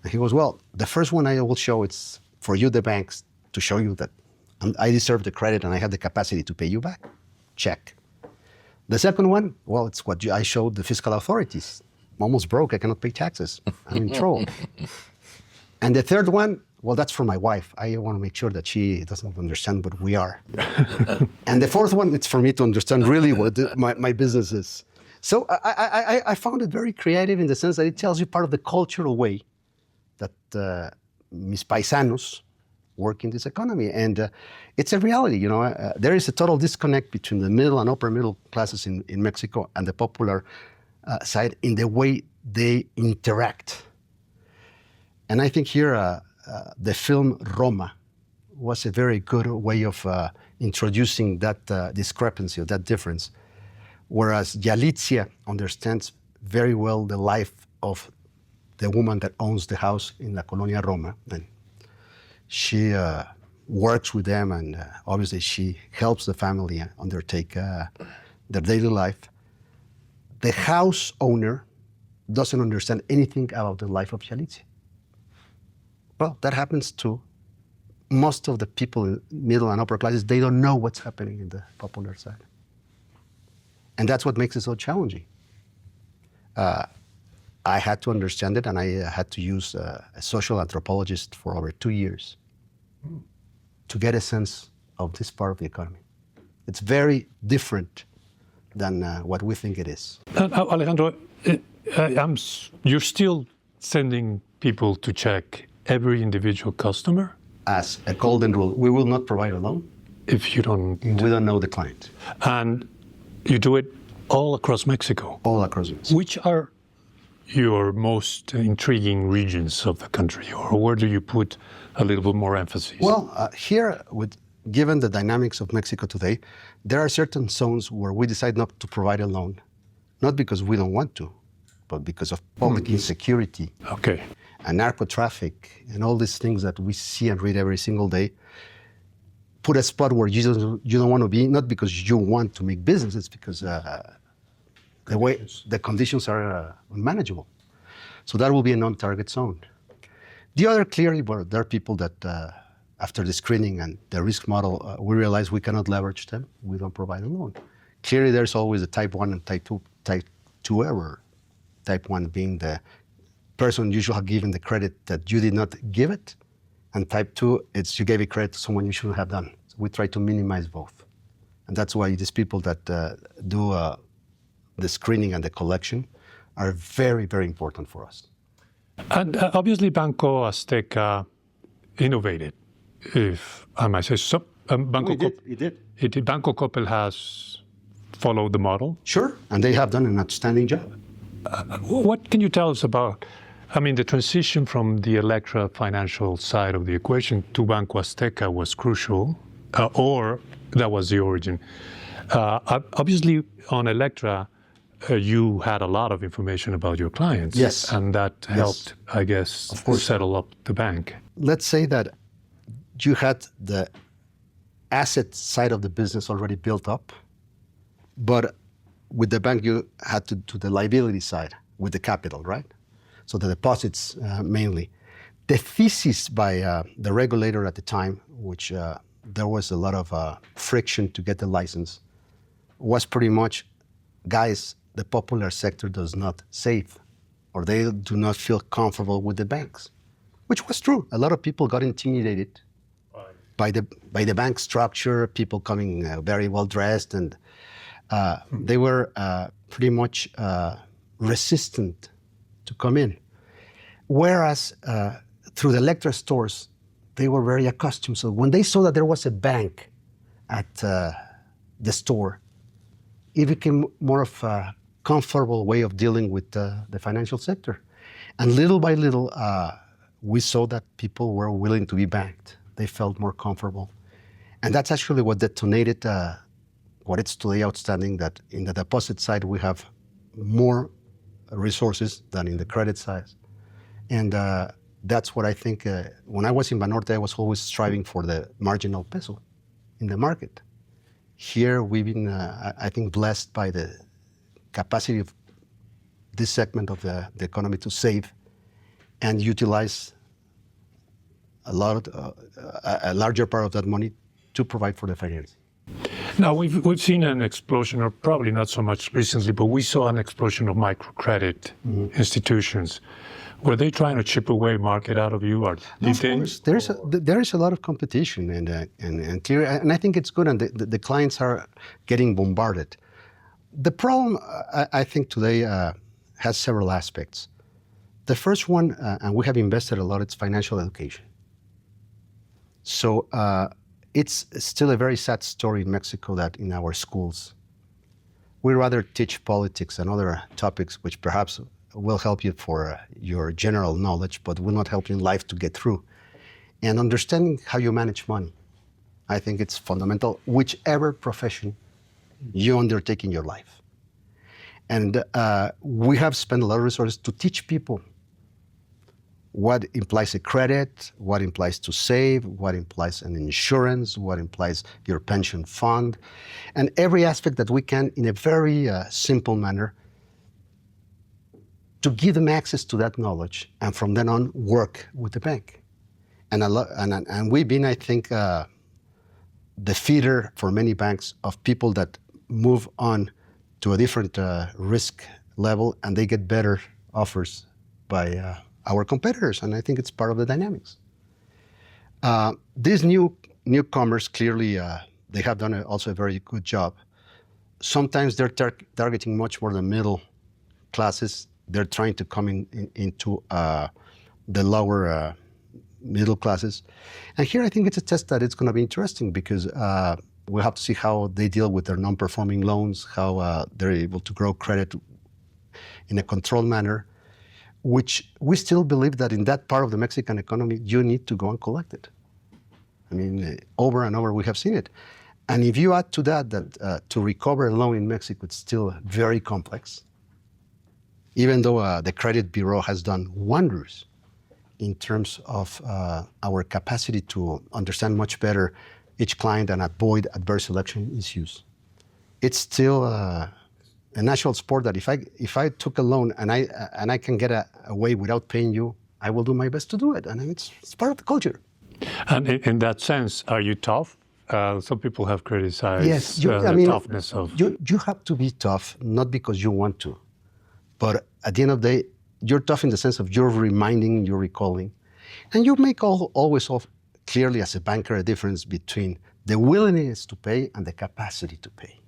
And he goes, well, the first one I will show, it's for you, the banks, to show you that I deserve the credit and I have the capacity to pay you back. Check. The second one, well, it's what I showed the fiscal authorities. I'm almost broke, I cannot pay taxes. I'm in trouble. And the third one, well, that's for my wife. I want to make sure that she doesn't understand what we are. And the fourth one, it's for me to understand really what my business is. So I found it very creative in the sense that it tells you part of the cultural way that mis paisanos work in this economy. And it's a reality, you know. There is a total disconnect between the middle and upper middle classes in Mexico and the popular side in the way they interact. And I think here the film Roma was a very good way of introducing that discrepancy, or that difference. Whereas Galicia understands very well the life of the woman that owns the house in La Colonia Roma. And she works with them, and obviously she helps the family undertake their daily life. The house owner doesn't understand anything about the life of Galicia. Well, that happens to most of the people in middle and upper classes. They don't know what's happening in the popular side. And that's what makes it so challenging. I had to understand it, and I had to use a social anthropologist for over 2 years to get a sense of this part of the economy. It's very different than what we think it is. Alejandro, you're still sending people to check every individual customer? As a golden rule, we will not provide a loan if you don't... We don't know the client. And you do it all across Mexico? All across Mexico. Which are your most intriguing regions of the country, or where do you put a little bit more emphasis? Well, here, given the dynamics of Mexico today, there are certain zones where we decide not to provide a loan, not because we don't want to, but because of public insecurity. Okay. And narco traffic and all these things that we see and read every single day. Put a spot where you don't want to be, not because you want to make business, it's because the conditions are unmanageable. So that will be a non-target zone. The other, clearly, well, there are people that after the screening and the risk model, we realize we cannot leverage them. We don't provide a loan. Clearly, there's always a type 1 and type 2 error. Type 1 being the person you should have given the credit that you did not give it. And type 2, it's you gave a credit to someone you shouldn't have done. So we try to minimize both. And that's why these people that do the screening and the collection are very, very important for us. And obviously Banco Azteca innovated, if I might say so. It did. Banco Coppel has followed the model? Sure, and they have done an outstanding job. What can you tell us about, the transition from the Electra financial side of the equation to Banco Azteca was crucial, or that was the origin. Obviously, on Electra, you had a lot of information about your clients. Yes. And that helped, I guess, of course, settle up the bank. Let's say that you had the asset side of the business already built up, but with the bank, you had to do the liability side with the capital, right? So the deposits mainly. The thesis by the regulator at the time, which there was a lot of friction to get the license, was pretty much, guys, the popular sector does not save, or they do not feel comfortable with the banks, which was true. A lot of people got intimidated by the bank structure, people coming very well dressed, and they were pretty much resistant to come in. Whereas through the Electra stores, they were very accustomed. So when they saw that there was a bank at the store, it became more of a comfortable way of dealing with the financial sector. And little by little, we saw that people were willing to be banked. They felt more comfortable. And that's actually what detonated what it's today outstanding, that in the deposit side, we have more resources than in the credit side. And that's what I think, when I was in Banorte, I was always striving for the marginal peso in the market. Here, we've been, I think, blessed by the capacity of this segment of the economy to save and utilize a larger part of that money to provide for the financing. Now, we've seen an explosion, or probably not so much recently, but we saw an explosion of microcredit institutions. Were they trying to chip away market out of you? Or of course, there is a lot of competition, and I think it's good, and the clients are getting bombarded. The problem, I think, today has several aspects. The first one, and we have invested a lot, it's financial education. So it's still a very sad story in Mexico that in our schools, we rather teach politics and other topics which perhaps will help you for your general knowledge, but will not help you in life to get through. And understanding how you manage money, I think it's fundamental, whichever profession you undertake in your life. And we have spent a lot of resources to teach people what implies a credit, what implies to save, what implies an insurance, what implies your pension fund, and every aspect that we can in a very simple manner to give them access to that knowledge, and from then on work with the bank. And we've been, I think, the feeder for many banks of people that move on to a different risk level, and they get better offers by our competitors, and I think it's part of the dynamics. These newcomers, clearly, they have done also a very good job. Sometimes they're targeting much more the middle classes. They're trying to come into the lower middle classes. And here I think it's a test that it's going to be interesting because we'll have to see how they deal with their non-performing loans, how they're able to grow credit in a controlled manner, which we still believe that in that part of the Mexican economy, you need to go and collect it. I mean, over and over we have seen it. And if you add to that to recover a loan in Mexico, it's still very complex, even though the credit bureau has done wonders in terms of our capacity to understand much better each client and avoid adverse selection issues. It's still a national sport that if I took a loan and I can get away without paying you, I will do my best to do it. And it's part of the culture. And in that sense, are you tough? Some people have criticized the toughness of... You have to be tough, not because you want to, but at the end of the day, you're tough in the sense of you're reminding, you're recalling. And you make always clearly as a banker a difference between the willingness to pay and the capacity to pay.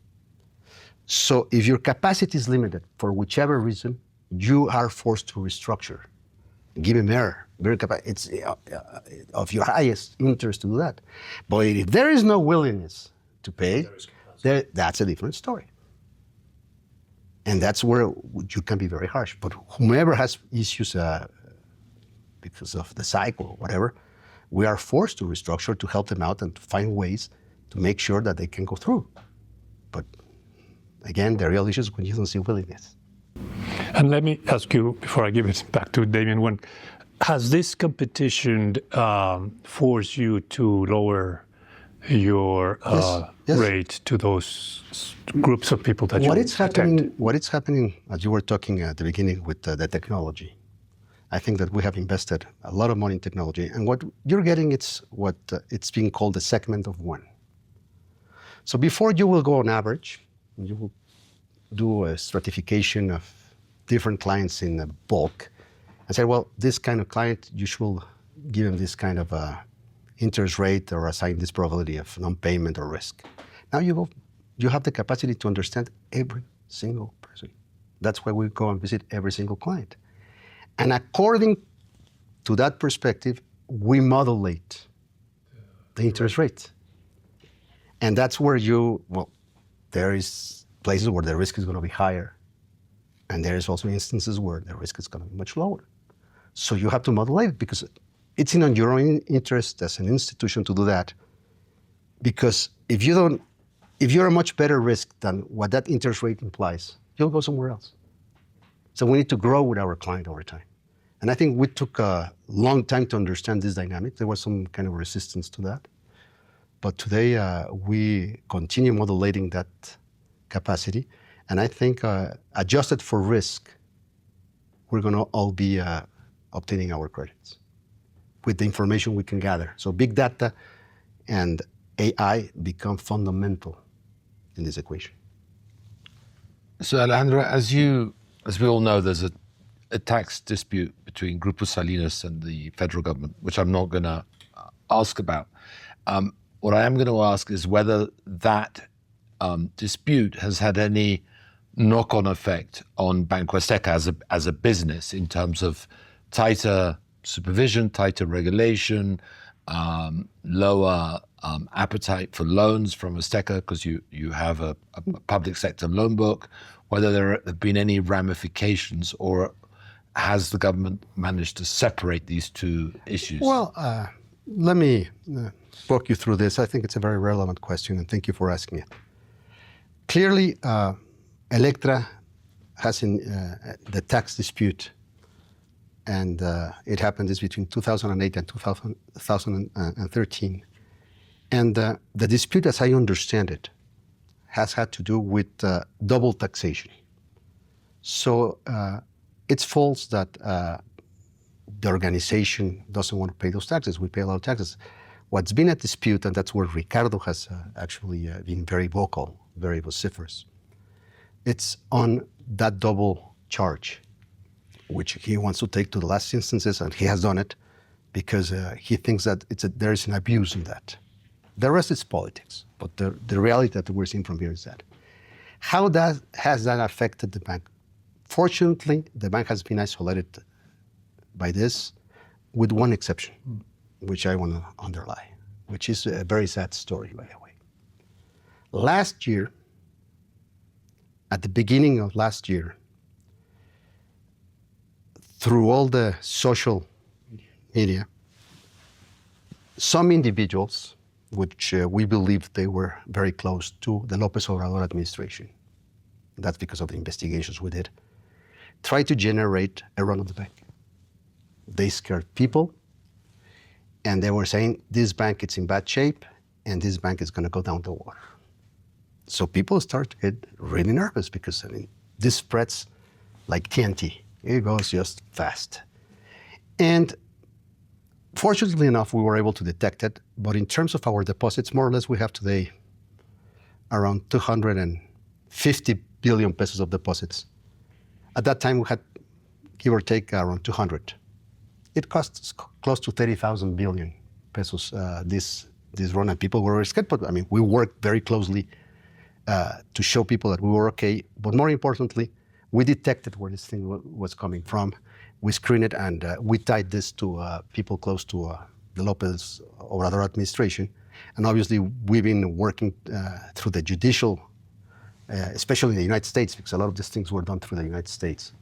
So if your capacity is limited for whichever reason, you are forced to restructure. Give them error. It's of your highest interest to do that. But if there is no willingness to pay, that's a different story. And that's where you can be very harsh. But whomever has issues because of the cycle or whatever, we are forced to restructure to help them out and to find ways to make sure that they can go through. But again, the real issue is when you don't see willingness. And let me ask you, before I give it back to Damian, has this competition forced you to lower your yes. rate to those groups of people that What is happening, as you were talking at the beginning with the technology, I think that we have invested a lot of money in technology. And what you're getting, it's what it's being called the segment of one. So before you will go on average, you will do a stratification of different clients in bulk and say, well, this kind of client, you should give him this kind of interest rate or assign this probability of non-payment or risk. Now you have the capacity to understand every single person. That's why we go and visit every single client. And according to that perspective, we modulate the interest rate. And that's where there is places where the risk is going to be higher. And there is also instances where the risk is going to be much lower. So you have to modulate it because it's in your own interest as an institution to do that. Because if you're a much better risk than what that interest rate implies, you'll go somewhere else. So we need to grow with our client over time. And I think we took a long time to understand this dynamic. There was some kind of resistance to that. But today, we continue modulating that capacity. And I think adjusted for risk, we're going to all be obtaining our credits with the information we can gather. So big data and AI become fundamental in this equation. So Alejandro, as we all know, there's a tax dispute between Grupo Salinas and the federal government, which I'm not going to ask about. What I am going to ask is whether that dispute has had any knock-on effect on Banco Azteca as a business in terms of tighter supervision, tighter regulation, lower appetite for loans from Azteca because you have a public sector loan book, whether there have been any ramifications, or has the government managed to separate these two issues? Well, let me walk you through this. I think it's a very relevant question, and thank you for asking it. Clearly, Electra has in the tax dispute, and it happened is between 2008 and 2013. And the dispute, as I understand it, has had to do with double taxation. So it's false that the organization doesn't want to pay those taxes. We pay a lot of taxes. What's been at dispute, and that's where Ricardo has actually been very vocal, very vociferous, it's on that double charge, which he wants to take to the last instances, and he has done it because he thinks that there is an abuse in that. The rest is politics, but the reality that we're seeing from here is that. How has that affected the bank? Fortunately, the bank has been isolated by this, with one exception, which I want to underline, which is a very sad story, by the way. Last year, at the beginning of last year, through all the social media, some individuals, which we believe they were very close to the López Obrador administration, that's because of the investigations we did, tried to generate a run on the bank. They scared people, and they were saying, this bank is in bad shape, and this bank is going to go down the water. So people start to get really nervous because, I mean, this spreads like TNT. It goes just fast. And fortunately enough, we were able to detect it. But in terms of our deposits, more or less, we have today around 250 billion pesos of deposits. At that time, we had, give or take, around 200. It costs close to 30,000 billion pesos this run, and people were scared. But I mean, we worked very closely to show people that we were okay. But more importantly, we detected where this thing was coming from. We screened it, and we tied this to people close to the López Obrador administration. And obviously, we've been working through the judicial, especially in the United States, because a lot of these things were done through the United States,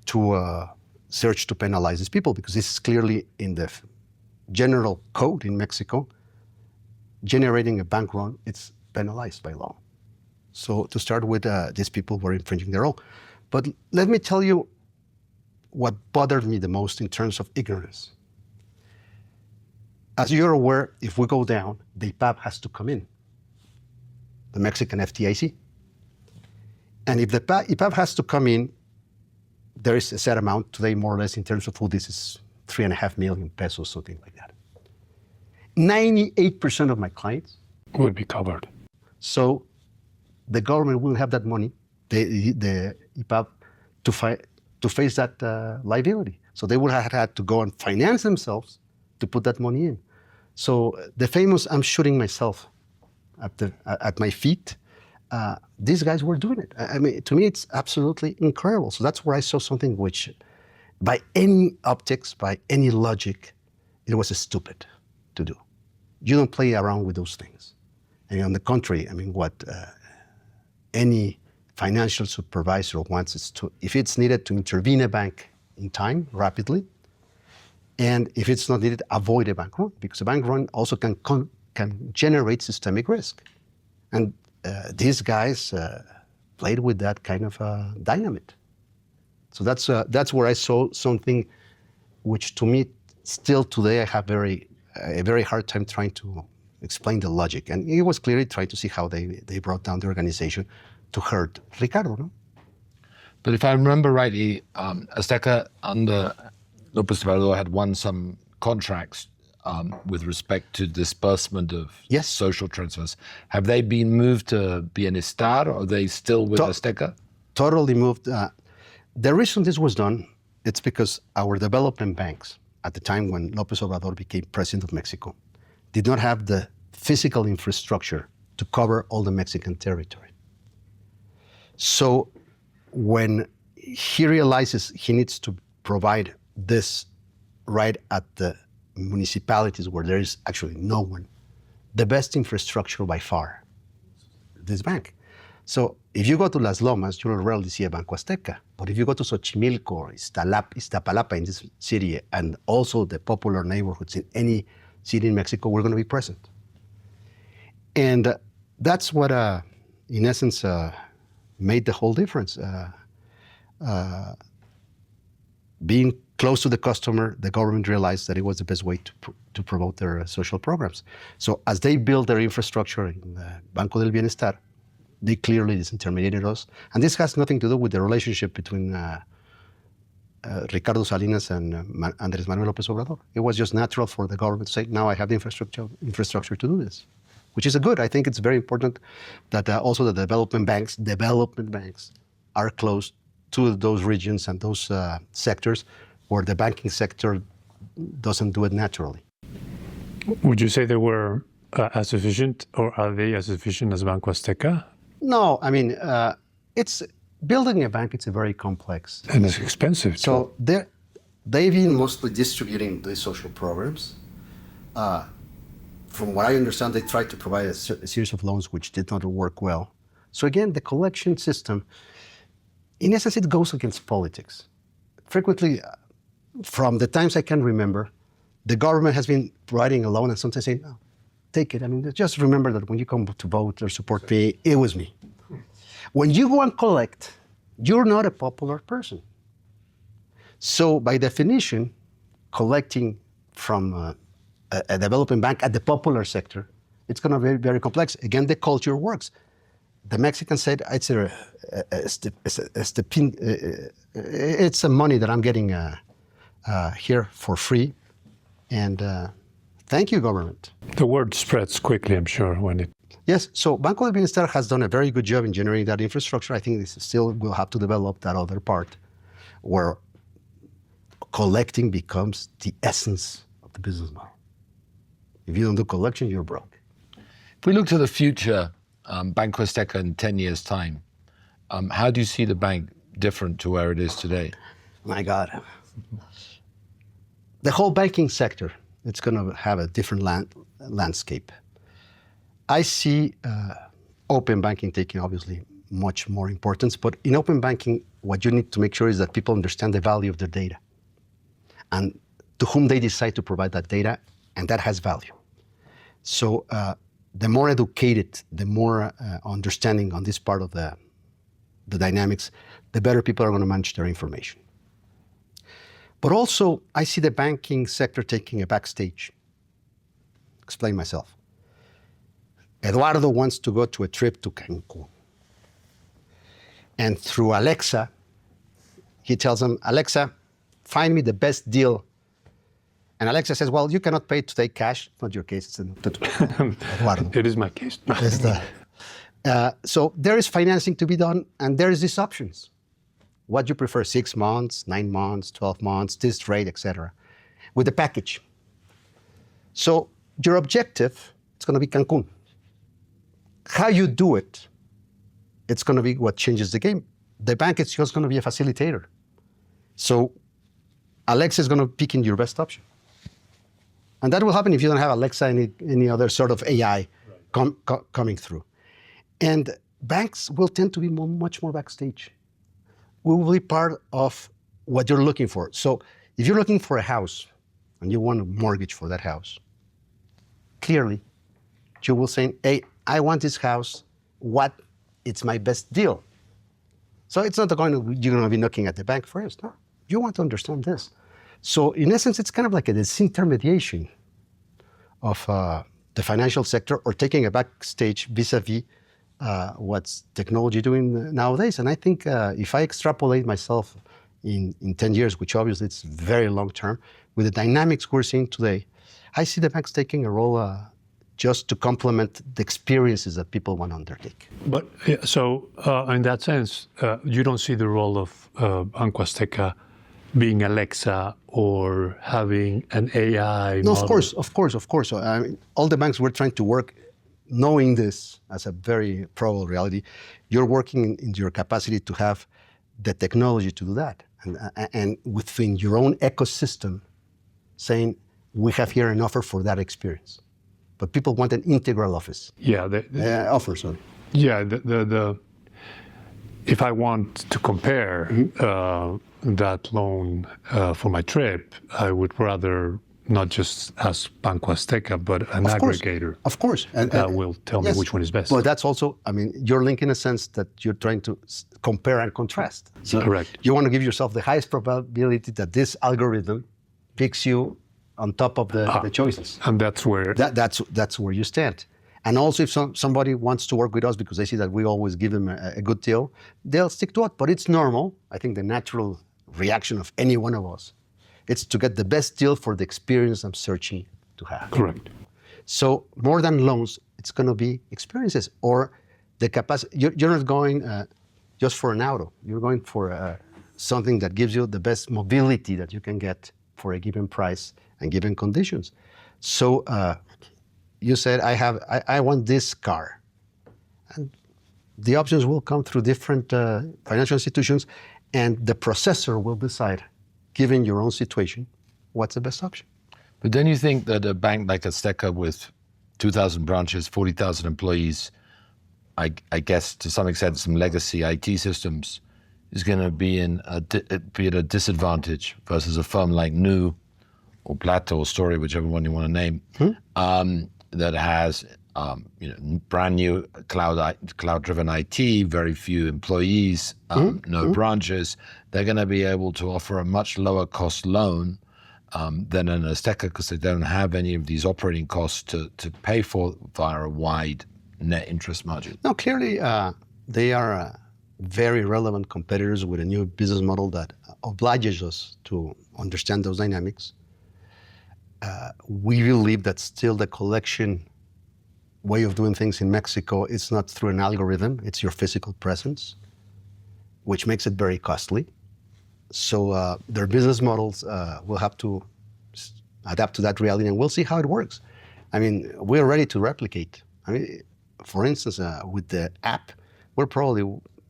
to search to penalize these people, because this is clearly in the general code in Mexico. Generating a bank run, it's penalized by law. So to start with, these people were infringing their own. But let me tell you what bothered me the most in terms of ignorance. As you're aware, if we go down, the IPAB has to come in, the Mexican FDIC. And if the IPAB has to come in, there is a set amount today, more or less, in terms of food. This is 3.5 million pesos, something like that. 98% of my clients Would be covered. So the government will have that money, the IPAB, to face that liability. So they would have had to go and finance themselves to put that money in. So the famous "I'm shooting myself" at my feet, these guys were doing it. I mean, to me, it's absolutely incredible. So that's where I saw something which, by any optics, by any logic, it was stupid to do. You don't play around with those things. And on the contrary, I mean, what any financial supervisor wants is to, if it's needed, to intervene a bank in time, rapidly, and if it's not needed, avoid a bank run, because a bank run also can generate systemic risk. And these guys played with that kind of dynamite. So that's where I saw something which, to me, still today, I have a very hard time trying to explain the logic. And it was clearly trying to see how they brought down the organization to hurt Ricardo. No? But if I remember rightly, Azteca under López Obrador had won some contracts with respect to disbursement of Yes. social transfers. Have they been moved to Bienestar, or are they still with Azteca? Totally moved. The reason this was done, it's because our development banks, at the time when López Obrador became president of Mexico, did not have the physical infrastructure to cover all the Mexican territory. So when he realizes he needs to provide this right at the municipalities where there is actually no one, the best infrastructure by far, this bank. So if you go to Las Lomas, you will rarely see a Banco Azteca. But if you go to Xochimilco or Iztapalapa in this city, and also the popular neighborhoods in any city in Mexico, we're going to be present. And that's what, in essence, made the whole difference. Being close to the customer, the government realized that it was the best way to promote their social programs. So as they built their infrastructure in Banco del Bienestar, they clearly disintermediated us. And this has nothing to do with the relationship between Ricardo Salinas and Andrés Manuel López Obrador. It was just natural for the government to say, now I have the infrastructure to do this, which is good. I think it's very important that also the development banks are close to those regions and those sectors where the banking sector doesn't do it naturally. Would you say they were as efficient, or are they as efficient as Banco Azteca? No, I mean, it's building a bank. It's a very complex. And it's expensive. So they've been mostly distributing these social programs. From what I understand, they tried to provide a series of loans which did not work well. So again, the collection system, in essence, it goes against politics. Frequently, from the times I can remember, the government has been providing a loan and sometimes saying, no, take it. I mean, just remember that when you come to vote or support me, it was me. When you go and collect, you're not a popular person. So by definition, collecting from a developing bank at the popular sector, it's going to be very, very complex. Again, the culture works. The Mexicans said, it's a money that I'm getting here for free. And thank you, government. The word spreads quickly, I'm sure, when it... Yes, so Banco del Bienestar has done a very good job in generating that infrastructure. I think this still will have to develop that other part where collecting becomes the essence of the business model. If you don't do collection, you're broke. If we look to the future, Banco Azteca in 10 years' time, how do you see the bank different to where it is today? My God. The whole banking sector, it's going to have a different landscape. I see open banking taking obviously much more importance, but in open banking, what you need to make sure is that people understand the value of their data and to whom they decide to provide that data, and that has value. So the more educated, the more understanding on this part of the dynamics, the better people are going to manage their information. But also, I see the banking sector taking a backstage. Explain myself. Eduardo wants to go to a trip to Cancun. And through Alexa, he tells him, Alexa, find me the best deal. And Alexa says, well, you cannot pay today cash. It's not your case, it's Eduardo. It is my case. So there is financing to be done, and there is these options. What do you prefer, 6 months, 9 months, 12 months, this rate, etc., with the package. So your objective, it's going to be Cancun. How you do it, it's going to be what changes the game. The bank is just going to be a facilitator. So Alexa is going to pick in your best option. And that will happen if you don't have Alexa, any other sort of AI coming through. And banks will tend to be much more backstage. We will be part of what you're looking for. So if you're looking for a house and you want a mortgage for that house, clearly you will say, hey, I want this house. It's my best deal. So it's not you're going to be looking at the bank first. No, you want to understand this. So in essence, it's kind of like a disintermediation of the financial sector, or taking a backstage vis-a-vis what's technology doing nowadays. And I think if I extrapolate myself in 10 years, which obviously it's very long term, with the dynamics we're seeing today, I see the banks taking a role just to complement the experiences that people want to undertake. But so in that sense, you don't see the role of Banco Azteca being Alexa or having an AI No, model? of course. I mean, all the banks were trying to work knowing this as a very probable reality, you're working in your capacity to have the technology to do that. And within your own ecosystem, saying, we have here an offer for that experience. But people want an integral offer. Sorry. Yeah, if I want to compare that loan for my trip, I would rather not just ask Banco Azteca, but an aggregator. Of course. That will tell me which one is best. But that's also, you're linked in a sense that you're trying to compare and contrast. So correct. You want to give yourself the highest probability that this algorithm picks you on top of the choices. And that's where... That's where you stand. And also, if somebody wants to work with us because they see that we always give them a good deal, they'll stick to it. But it's normal. I think the natural reaction of any one of us, it's to get the best deal for the experience I'm searching to have. Correct. So more than loans, it's going to be experiences or the capacity. You're not going just for an auto. You're going for something that gives you the best mobility that you can get for a given price and given conditions. So you said, I want this car. And the options will come through different financial institutions, and the processor will decide, given your own situation, what's the best option. But don't you think that a bank like Azteca with 2,000 branches, 40,000 employees, I guess to some extent some legacy IT systems, is going to be at a disadvantage versus a firm like Nu or Plato or Story, whichever one you want to name, that has brand new cloud-driven IT, very few employees, no branches. They're going to be able to offer a much lower cost loan than an Azteca because they don't have any of these operating costs to pay for via a wide net interest margin. No, clearly they are very relevant competitors with a new business model that obliges us to understand those dynamics. We believe that still the collection way of doing things in Mexico is not through an algorithm, it's your physical presence, which makes it very costly. So their business models will have to adapt to that reality, and we'll see how it works. We're ready to replicate. For instance, with the app, we're probably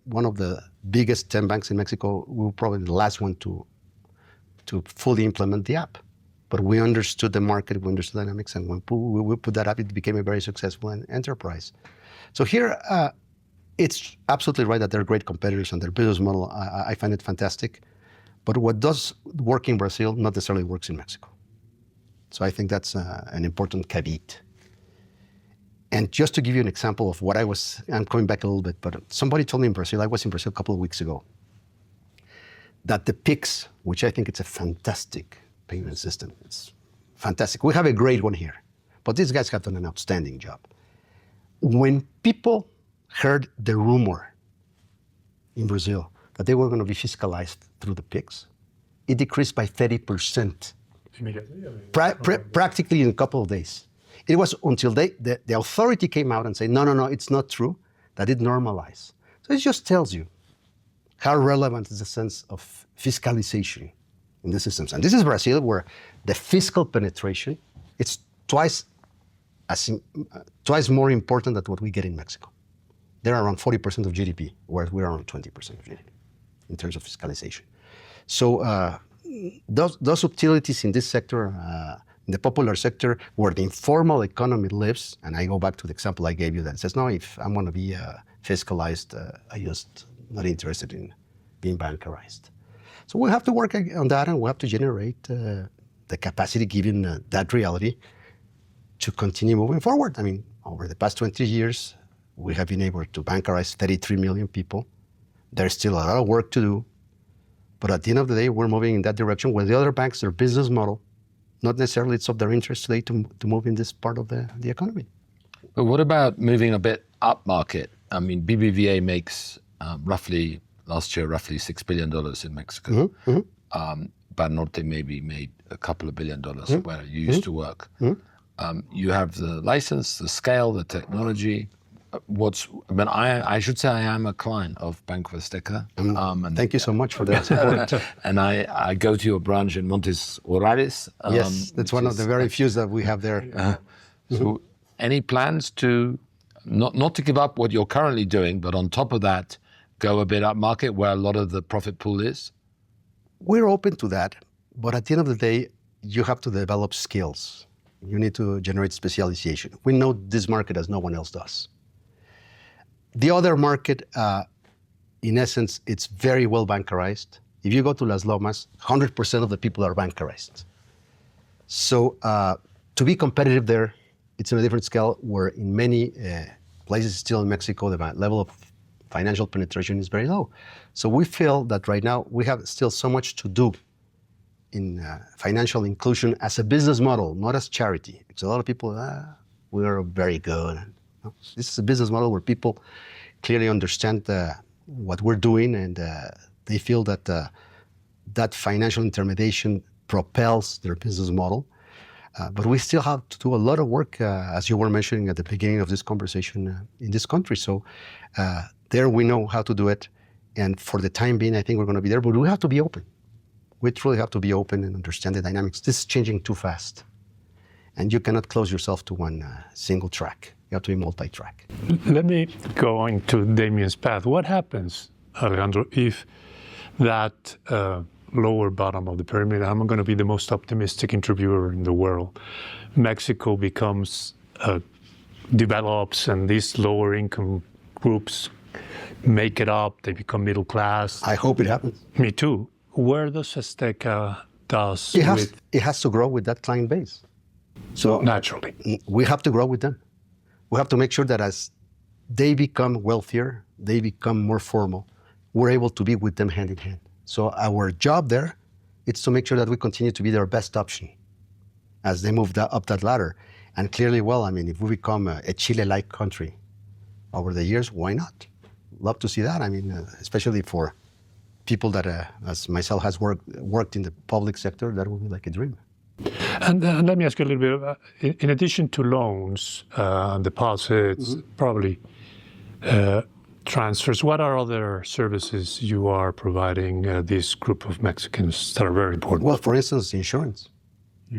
one of the biggest 10 banks in Mexico. We're probably the last one to fully implement the app. But we understood the market, we understood dynamics, and when we put that up, it became a very successful enterprise. So here, it's absolutely right that they're great competitors and their business model, I find it fantastic. But what does work in Brazil not necessarily works in Mexico. So I think that's an important caveat. And just to give you an example of what I'm coming back a little bit, but somebody told me in Brazil, I was in Brazil a couple of weeks ago, that the Pix, which I think it's a fantastic payment system. It's fantastic. We have a great one here, but these guys have done an outstanding job. When people heard the rumor in Brazil that they were going to be fiscalized through the Pix, it decreased by 30%. Immediately? Practically in a couple of days. It was until the authority came out and said, no, it's not true, that it normalized. So it just tells you how relevant is the sense of fiscalization in the systems. And this is Brazil, where the fiscal penetration, it's twice more important than what we get in Mexico. They're around 40% of GDP, whereas we're around 20% of GDP in terms of fiscalization. So those subtleties in this sector, in the popular sector, where the informal economy lives, and I go back to the example I gave you that says, no, if I'm going to be fiscalized, I just not interested in being bankerized. So we have to work on that, and we have to generate the capacity, given that reality, to continue moving forward. Over the past 20 years, we have been able to bankerize 33 million people. There's still a lot of work to do, but at the end of the day, we're moving in that direction. Where the other banks, their business model, not necessarily it's of their interest today to move in this part of the economy. But what about moving a bit up market? BBVA makes last year, roughly $6 billion in Mexico. Banorte maybe made a couple of $1 billion where you used to work. You have the license, the scale, the technology. I should say I am a client of Banco Azteca. And thank you so much for that support. And I go to your branch in Montes Urales. Yes, that's one of the very few that we have there. So Any plans to not to give up what you're currently doing, but on top of that, go a bit up market where a lot of the profit pool is? We're open to that, but at the end of the day, you have to develop skills. You need to generate specialization. We know this market as no one else does. The other market, in essence, it's very well bankerized. If you go to Las Lomas, 100% of the people are bankerized. So to be competitive there, it's on a different scale, where in many places still in Mexico, the level of financial penetration is very low. So we feel that right now we have still so much to do in financial inclusion as a business model, not as charity. Because a lot of people, we are very good. No, this is a business model where people clearly understand what we're doing, and they feel that that financial intermediation propels their business model. But we still have to do a lot of work, as you were mentioning at the beginning of this conversation, in this country. So there we know how to do it. And for the time being, I think we're going to be there. But we have to be open. We truly have to be open and understand the dynamics. This is changing too fast. And you cannot close yourself to one single track. You have to be multi-track. Let me go into Damian's path. What happens, Alejandro, if that lower bottom of the pyramid, I'm going to be the most optimistic interviewer in the world, Mexico becomes, develops, and these lower income groups make it up, they become middle class? I hope it happens. Me too. Where does Azteca does it has to grow with that client base. So naturally, we have to grow with them. We have to make sure that as they become wealthier, they become more formal, we're able to be with them hand in hand. So our job there is to make sure that we continue to be their best option as they move up that ladder. And clearly, well, I mean, if we become a Chile-like country over the years, why not? Love to see that. I mean, especially for people that, as myself, has worked in the public sector, that would be like a dream. And let me ask you a little bit about, in addition to loans, deposits, probably transfers, what are other services you are providing this group of Mexicans that are very important? Well, for instance, insurance,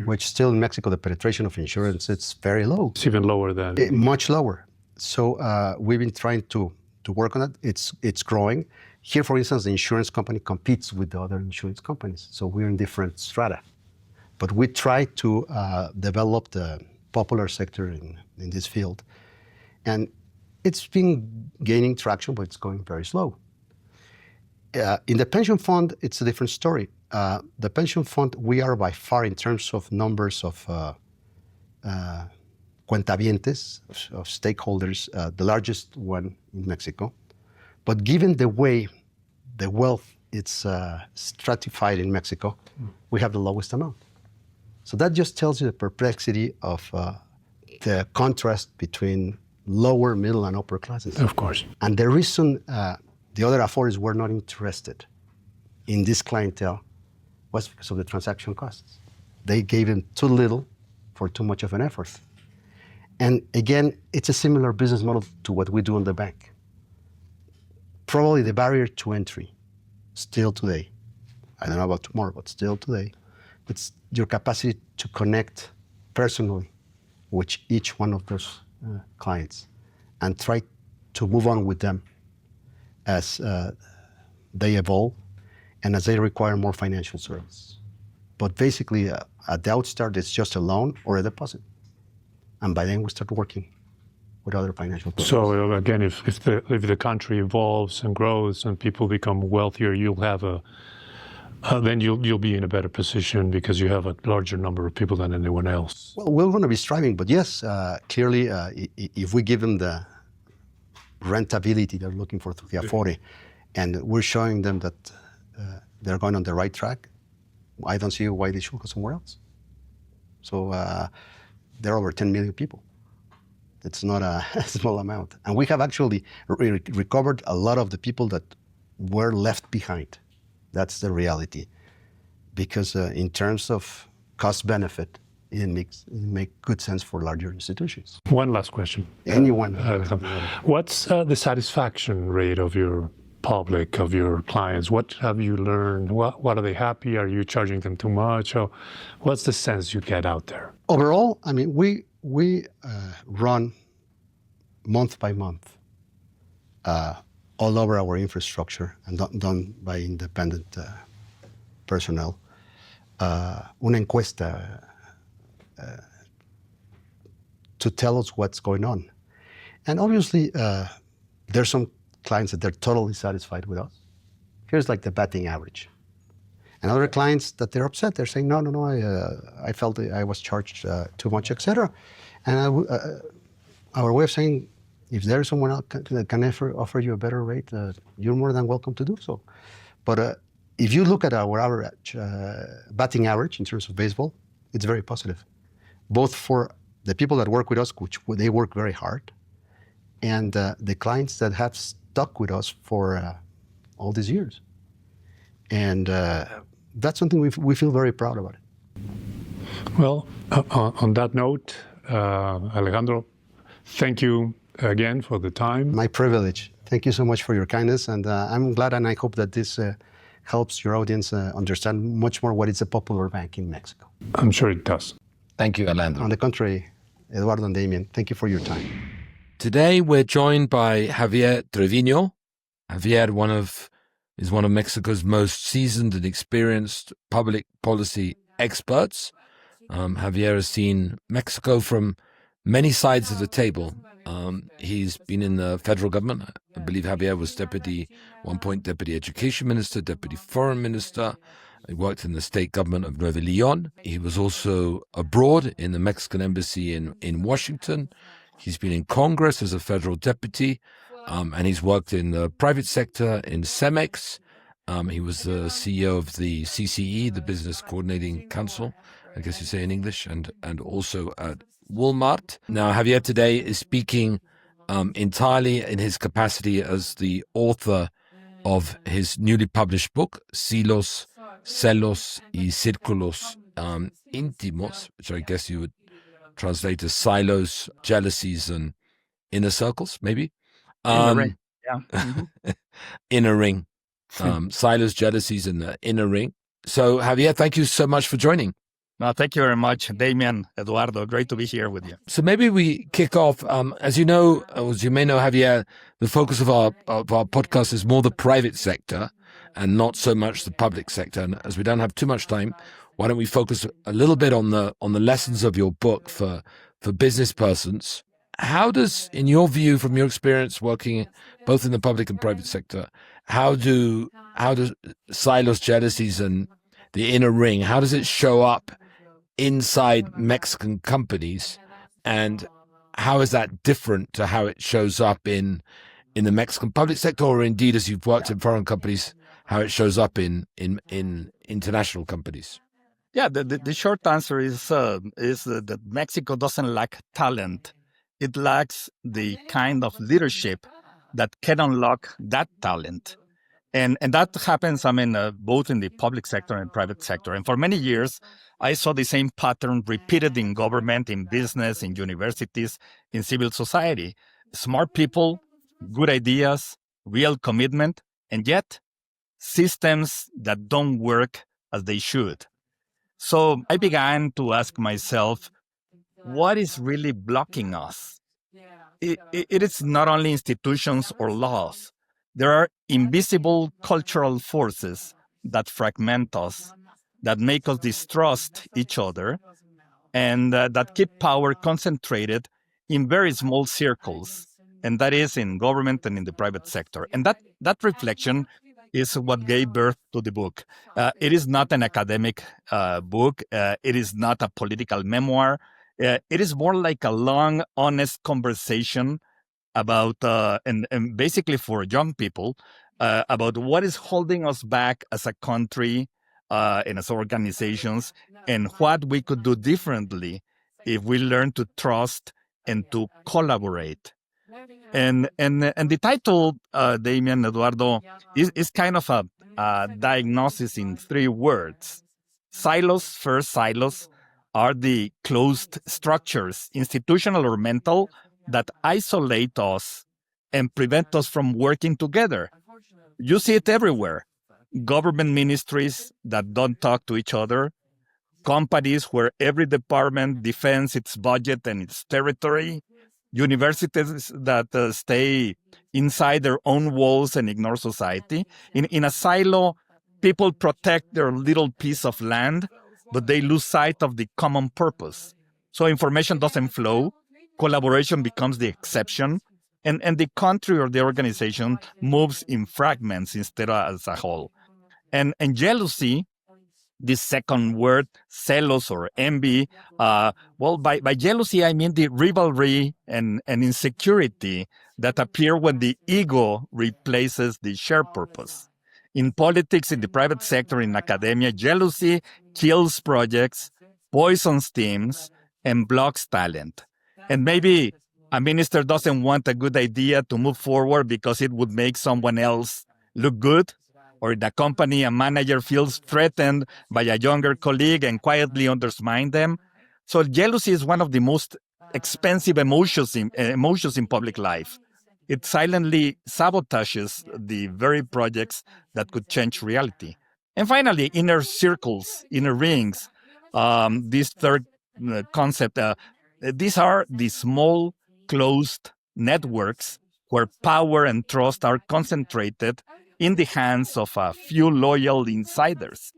which still in Mexico, the penetration of insurance, it's very low. It's even lower than... much lower. So we've been trying to work on that. It's growing. Here, for instance, the insurance company competes with the other insurance companies. So we're in different strata. But we try to develop the popular sector in this field. And it's been gaining traction, but it's going very slow. In the pension fund, it's a different story. The pension fund, we are by far, in terms of numbers of cuentavientes, of stakeholders, the largest one in Mexico. But given the way the wealth is stratified in Mexico, we have the lowest amount. So that just tells you the perplexity of the contrast between lower, middle, and upper classes. Of course. And the reason the other Afores were not interested in this clientele was because of the transaction costs. They gave them too little for too much of an effort. And again, it's a similar business model to what we do in the bank. Probably the barrier to entry, still today, I don't know about tomorrow, but still today, it's your capacity to connect personally with each one of those clients and try to move on with them as they evolve and as they require more financial service. But basically, at the outstart, it's just a loan or a deposit. And by then, we start working with other financial products. So again, if the country evolves and grows and people become wealthier, you'll have then you'll be in a better position because you have a larger number of people than anyone else. Well, we're going to be striving, but yes, clearly, if we give them the rentability they're looking for through the Afore, and we're showing them that they're going on the right track, I don't see why they should go somewhere else. So there are over 10 million people. It's not a small amount. And we have actually recovered a lot of the people that were left behind. That's the reality. Because in terms of cost benefit, it makes good sense for larger institutions. One last question. Anyone. What's the satisfaction rate of your public, of your clients? What have you learned? What are they happy? Are you charging them too much? Or what's the sense you get out there? Overall, I mean, we we run month by month all over our infrastructure and done by independent personnel, una encuesta to tell us what's going on. And obviously, there's some clients that they're totally satisfied with us. Here's like the batting average. And other clients that they're upset, they're saying, no, I felt I was charged too much, etc. And our way of saying, if there is someone else that can offer you a better rate, you're more than welcome to do so. But if you look at our average batting average in terms of baseball, it's very positive, both for the people that work with us, which they work very hard, and the clients that have stuck with us for all these years. And that's something we feel very proud about it. Well, on that note, Alejandro, thank you again for the time. My privilege. Thank you so much for your kindness, and I'm glad, and I hope that this helps your audience understand much more what is a popular bank in Mexico. I'm sure it does. Thank you, Alejandro. On the contrary, Eduardo and Damian, thank you for your time. Today we're joined by Javier Treviño. Javier is one of Mexico's most seasoned and experienced public policy experts. Javier has seen Mexico from many sides of the table. He's been in the federal government. I believe Javier was one point deputy education minister, deputy foreign minister. He worked in the state government of Nuevo León. He was also abroad in the Mexican embassy in Washington. He's been in Congress as a federal deputy, and he's worked in the private sector in Cemex. He was the CEO of the CCE, the Business Coordinating Council, I guess you say in English, and also at Walmart. Now, Javier today is speaking entirely in his capacity as the author of his newly published book, Celos, y círculos, íntimos, which I guess you would translate as silos, jealousies, and inner circles, maybe? Inner ring, yeah. Mm-hmm. Inner ring. Silos, jealousies, and the inner ring. So, Javier, thank you so much for joining. No, thank you very much, Damian, Eduardo. Great to be here with you. So maybe we kick off. As you know, as you may know, Javier, the focus of our podcast is more the private sector and not so much the public sector. And as we don't have too much time, why don't we focus a little bit on the lessons of your book for business persons? How does, in your view, from your experience working both in the public and private sector, how do silos, jealousies, and the inner ring, how does it show up inside Mexican companies, and how is that different to how it shows up in the Mexican public sector, or indeed, as you've worked in foreign companies, how it shows up in international companies? Yeah, the short answer is that Mexico doesn't lack talent. It lacks the kind of leadership that can unlock that talent. And that happens, both in the public sector and private sector. And for many years, I saw the same pattern repeated in government, in business, in universities, in civil society. Smart people, good ideas, real commitment, and yet systems that don't work as they should. So I began to ask myself, what is really blocking us? It is not only institutions or laws. There are invisible cultural forces that fragment us, that make us distrust each other, and that keep power concentrated in very small circles, and that is in government and in the private sector. And that reflection is what gave birth to the book. It is not an academic book. It is not a political memoir. It is more like a long, honest conversation about, and basically for young people, about what is holding us back as a country and as organizations, and what we could do differently if we learn to trust and to collaborate. And the title, Damian, Eduardo, is kind of a diagnosis in 3 words. Silos, first, silos are the closed structures, institutional or mental, that isolate us and prevent us from working together. You see it everywhere. Government ministries that don't talk to each other, companies where every department defends its budget and its territory, universities that stay inside their own walls and ignore society. In a silo, people protect their little piece of land, but they lose sight of the common purpose. So information doesn't flow, collaboration becomes the exception, and the country or the organization moves in fragments instead of as a whole. And jealousy, this second word, celos or envy, by jealousy, I mean the rivalry and insecurity that appear when the ego replaces the shared purpose. In politics, in the private sector, in academia, jealousy kills projects, poisons teams, and blocks talent. And maybe a minister doesn't want a good idea to move forward because it would make someone else look good, or in the company, a manager feels threatened by a younger colleague and quietly undermines them. So jealousy is one of the most expensive emotions in public life. It silently sabotages the very projects that could change reality. And finally, inner circles, inner rings. This third concept, these are the small, closed networks where power and trust are concentrated in the hands of a few loyal insiders.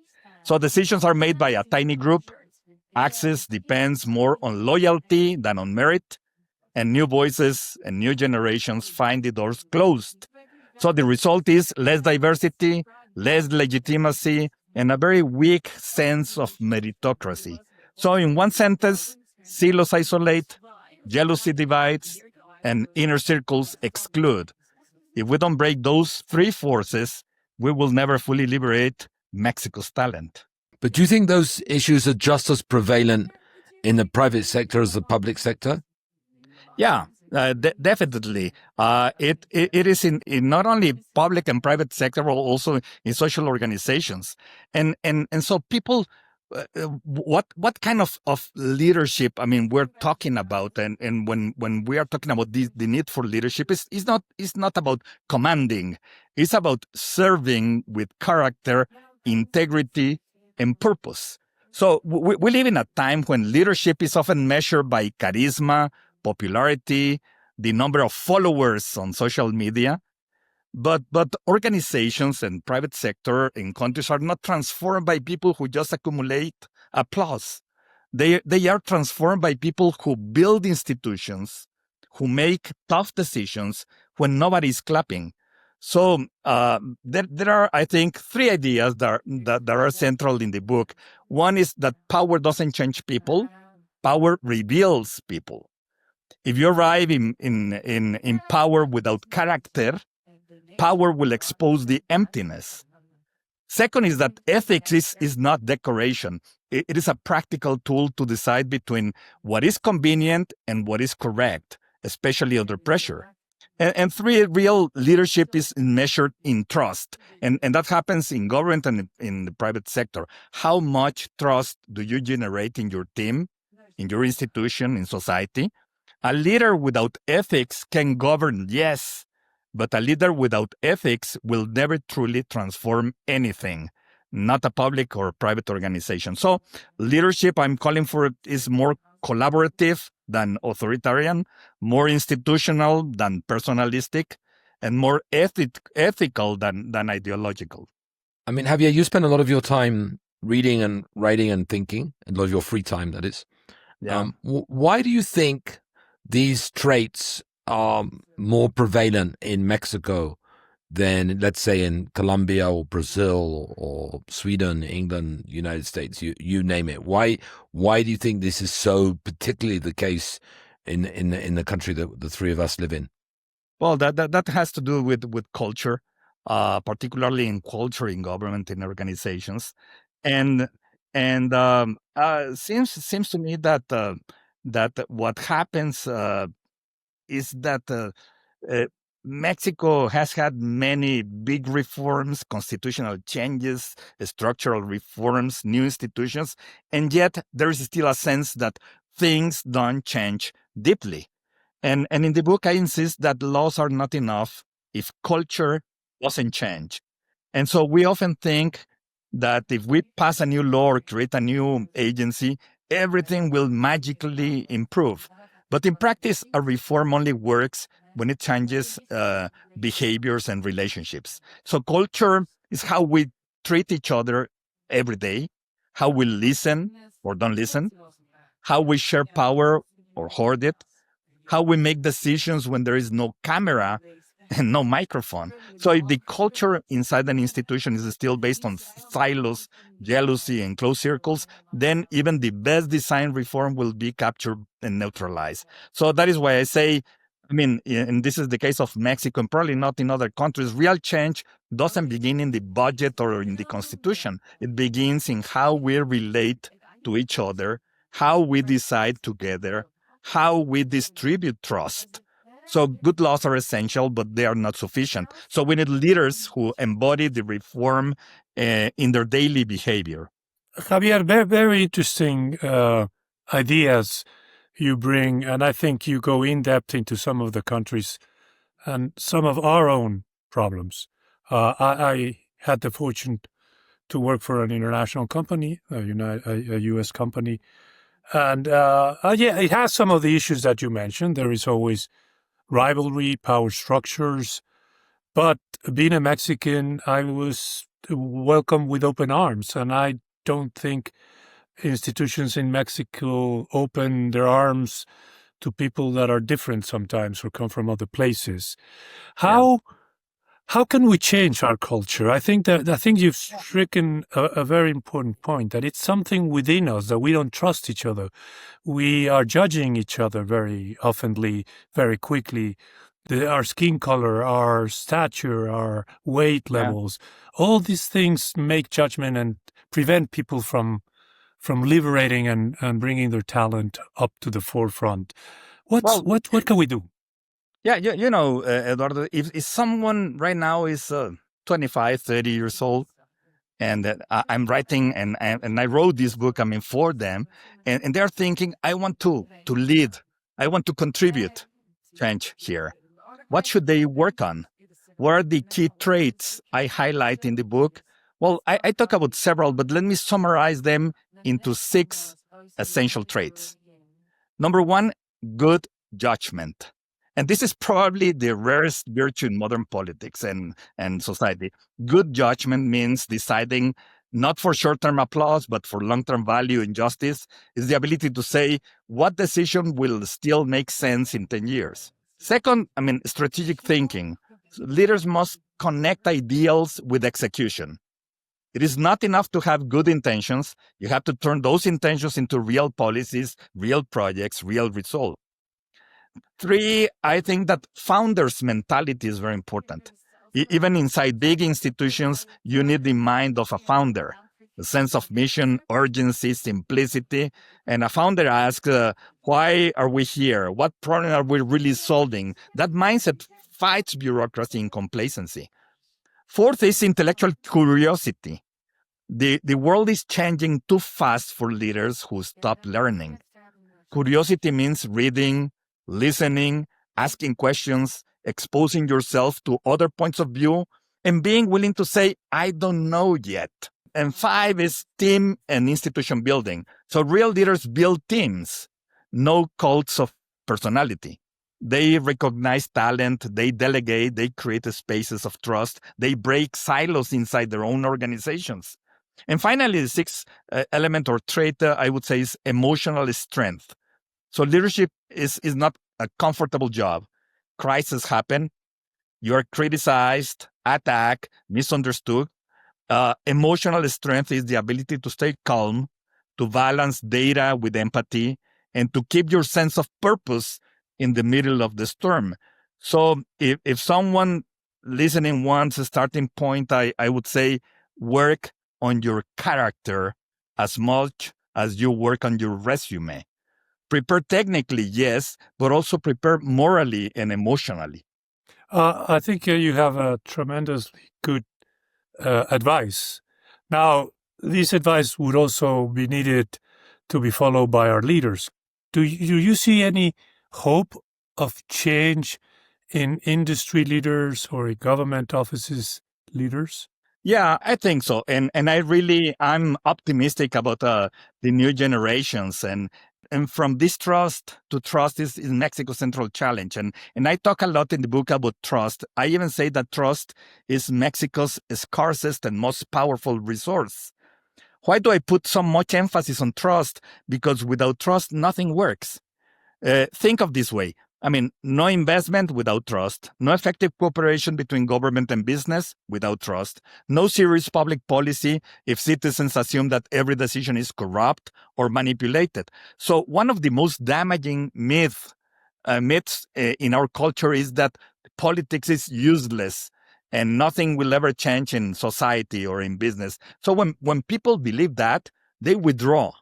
So decisions are made by a tiny group. Access depends more on loyalty than on merit, and new voices and new generations find the doors closed. So the result is less diversity, less legitimacy, and a very weak sense of meritocracy. So in one sentence, silos isolate, jealousy divides, and inner circles exclude. If we don't break those three forces, we will never fully liberate Mexico's talent. But do you think those issues are just as prevalent in the private sector as the public sector? Yeah, definitely. It is in not only public and private sector, but also in social organizations. And so people, what kind of leadership, I mean, we're talking about, and when we are talking about the need for leadership, is not about commanding. It's about serving with character, integrity, and purpose. So we live in a time when leadership is often measured by charisma, popularity, the number of followers on social media. But organizations and private sector in countries are not transformed by people who just accumulate applause. They are transformed by people who build institutions, who make tough decisions when nobody is clapping. So there are, I think, three ideas that are central in the book. One is that power doesn't change people; power reveals people. If you arrive in power without character, power will expose the emptiness. Second is that ethics is not decoration. It is a practical tool to decide between what is convenient and what is correct, especially under pressure. And three, real leadership is measured in trust. And that happens in government and in the private sector. How much trust do you generate in your team, in your institution, in society? A leader without ethics can govern, yes, but a leader without ethics will never truly transform anything, not a public or private organization. So leadership, I'm calling for it, is more collaborative than authoritarian, more institutional than personalistic, and more ethical than ideological. I mean, Javier, you spend a lot of your time reading and writing and thinking, a lot of your free time, that is. Yeah. Why do you think these traits are more prevalent in Mexico than, let's say, in Colombia or Brazil or Sweden, England, United States, you name it? Why do you think this is so particularly the case in the country that the three of us live in? Well, that has to do with culture, particularly in culture, in government, in organizations, and seems to me that what happens is that Mexico has had many big reforms, constitutional changes, structural reforms, new institutions, and yet there is still a sense that things don't change deeply. And in the book, I insist that laws are not enough if culture doesn't change. And so we often think that if we pass a new law or create a new agency, everything will magically improve. But in practice, a reform only works when it changes behaviors and relationships. So culture is how we treat each other every day, how we listen or don't listen, how we share power or hoard it, how we make decisions when there is no camera and no microphone. So if the culture inside an institution is still based on silos, jealousy, and closed circles, then even the best design reform will be captured and neutralized. So that is why I say, and this is the case of Mexico and probably not in other countries, real change doesn't begin in the budget or in the constitution. It begins in how we relate to each other, how we decide together, how we distribute trust. So good laws are essential, but they are not sufficient. So we need leaders who embody the reform in their daily behavior. Javier, very, very interesting ideas you bring, and I think you go in depth into some of the countries and some of our own problems. I had the fortune to work for an international company, a U.S. company, and it has some of the issues that you mentioned. There is always rivalry, power structures, but being a Mexican, I was welcomed with open arms, and I don't think institutions in Mexico open their arms to people that are different sometimes or come from other places. How can we change our culture? I think you've stricken a very important point, that it's something within us that we don't trust each other. We are judging each other very oftenly, very quickly. Our skin color, our stature, our weight levels, all these things make judgment and prevent people from liberating and bringing their talent up to the forefront. What can we do? Yeah, Eduardo, if someone right now is 25, 30 years old, and I'm writing and I wrote this book, for them, and they're thinking, I want to lead, I want to contribute change here. What should they work on? What are the key traits I highlight in the book? Well, I talk about several, but let me summarize them into 6 essential traits. Number 1, good judgment. And this is probably the rarest virtue in modern politics and society. Good judgment means deciding not for short-term applause, but for long-term value and justice. Is the ability to say what decision will still make sense in 10 years. Second, strategic thinking. Leaders must connect ideals with execution. It is not enough to have good intentions. You have to turn those intentions into real policies, real projects, real results. 3, I think that founders' mentality is very important. Even inside big institutions, you need the mind of a founder, a sense of mission, urgency, simplicity. And a founder asks, why are we here? What problem are we really solving? That mindset fights bureaucracy and complacency. 4th is intellectual curiosity. The world is changing too fast for leaders who stop learning. Curiosity means reading, listening, asking questions, exposing yourself to other points of view, and being willing to say, I don't know yet. And 5 is team and institution building. So real leaders build teams, no cults of personality. They recognize talent, they delegate, they create spaces of trust, they break silos inside their own organizations. And finally, the 6th element or trait, I would say, is emotional strength. So leadership is not a comfortable job. Crises happen. You are criticized, attacked, misunderstood. Emotional strength is the ability to stay calm, to balance data with empathy, and to keep your sense of purpose in the middle of the storm. So if someone listening wants a starting point, I would say work on your character as much as you work on your resume. Prepare technically, yes, but also prepare morally and emotionally. I think you have a tremendously good advice. Now, this advice would also be needed to be followed by our leaders. Do you see any hope of change in industry leaders or in government offices leaders? Yeah, I think so. And I'm optimistic about the new generations. And from distrust to trust is Mexico's central challenge. And I talk a lot in the book about trust. I even say that trust is Mexico's scarcest and most powerful resource. Why do I put so much emphasis on trust? Because without trust, nothing works. Think of this way. I mean, no investment without trust, no effective cooperation between government and business without trust, no serious public policy if citizens assume that every decision is corrupt or manipulated. So one of the most damaging myths in our culture is that politics is useless and nothing will ever change in society or in business. So when people believe that, they withdraw.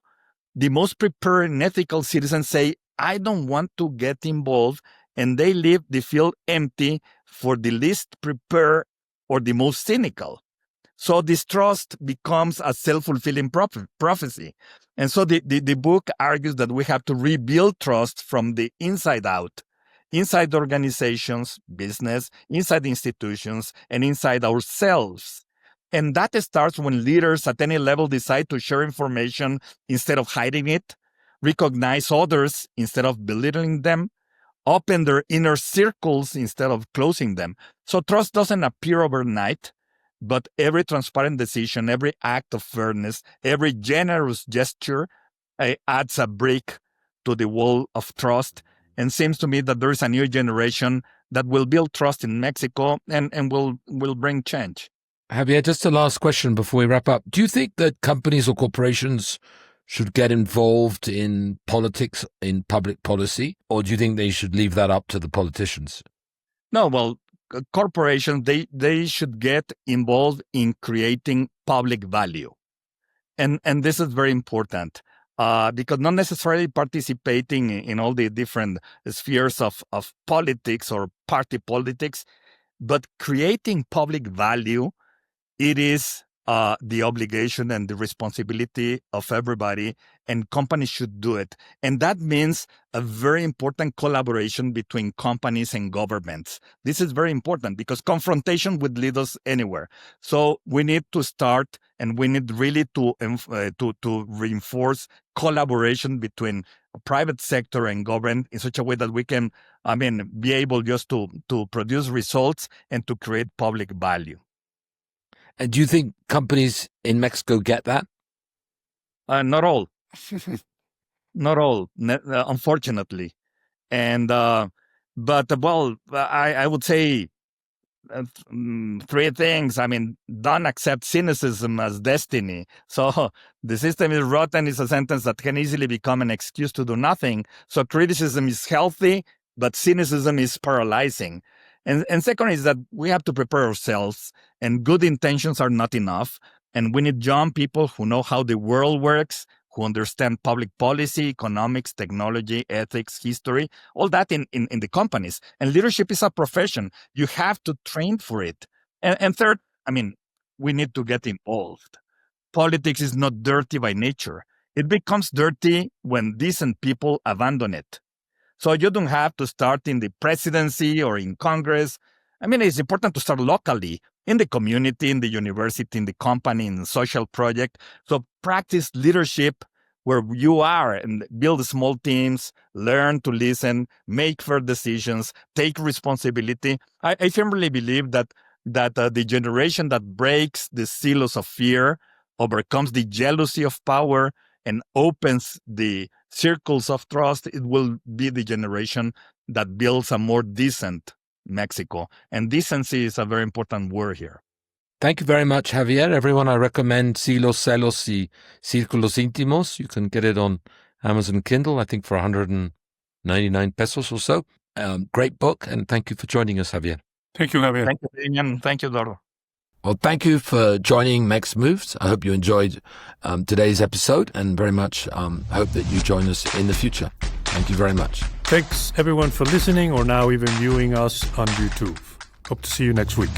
The most prepared and ethical citizens say, I don't want to get involved, and they leave the field empty for the least prepared or the most cynical. So distrust becomes a self-fulfilling prophecy. And so the book argues that we have to rebuild trust from the inside out, inside organizations, business, inside institutions, and inside ourselves. And that starts when leaders at any level decide to share information instead of hiding it, recognize others instead of belittling them, open their inner circles instead of closing them. So trust doesn't appear overnight, but every transparent decision, every act of fairness, every generous gesture adds a brick to the wall of trust. And seems to me that there is a new generation that will build trust in Mexico and will bring change. Javier, just a last question before we wrap up. Do you think that companies or corporations should get involved in politics, in public policy, or do you think they should leave that up to the politicians? No, well, corporations, they should get involved in creating public value. And this is very important because not necessarily participating in all the different spheres of politics or party politics, but creating public value, it is the obligation and the responsibility of everybody, and companies should do it. And that means a very important collaboration between companies and governments. This is very important because confrontation would lead us anywhere. So we need to start, and we need really to reinforce collaboration between private sector and government in such a way that we can, be able just to produce results and to create public value. And do you think companies in Mexico get that? Not all. Not all, unfortunately. And but well, I would say three things. Don't accept cynicism as destiny. So the system is rotten is a sentence that can easily become an excuse to do nothing. So criticism is healthy, but cynicism is paralyzing. And second is that we have to prepare ourselves, and good intentions are not enough. And we need young people who know how the world works, who understand public policy, economics, technology, ethics, history, all that in the companies. And leadership is a profession. You have to train for it. And third, we need to get involved. Politics is not dirty by nature. It becomes dirty when decent people abandon it. So you don't have to start in the presidency or in Congress. It's important to start locally, in the community, in the university, in the company, in the social project. So practice leadership where you are and build small teams, learn to listen, make fair decisions, take responsibility. I firmly believe that the generation that breaks the silos of fear, overcomes the jealousy of power, and opens the circles of trust, it will be the generation that builds a more decent Mexico. And decency is a very important word here. Thank you very much, Javier. Everyone, I recommend Celos, y Círculos íntimos. You can get it on Amazon Kindle, I think for 199 pesos or so. Great book, and thank you for joining us, Javier. Thank you, Javier. Thank you, Damian. Thank you, Eduardo. Well, thank you for joining Mex Moves. I hope you enjoyed today's episode, and very much hope that you join us in the future. Thank you very much. Thanks, everyone, for listening or now even viewing us on YouTube. Hope to see you next week.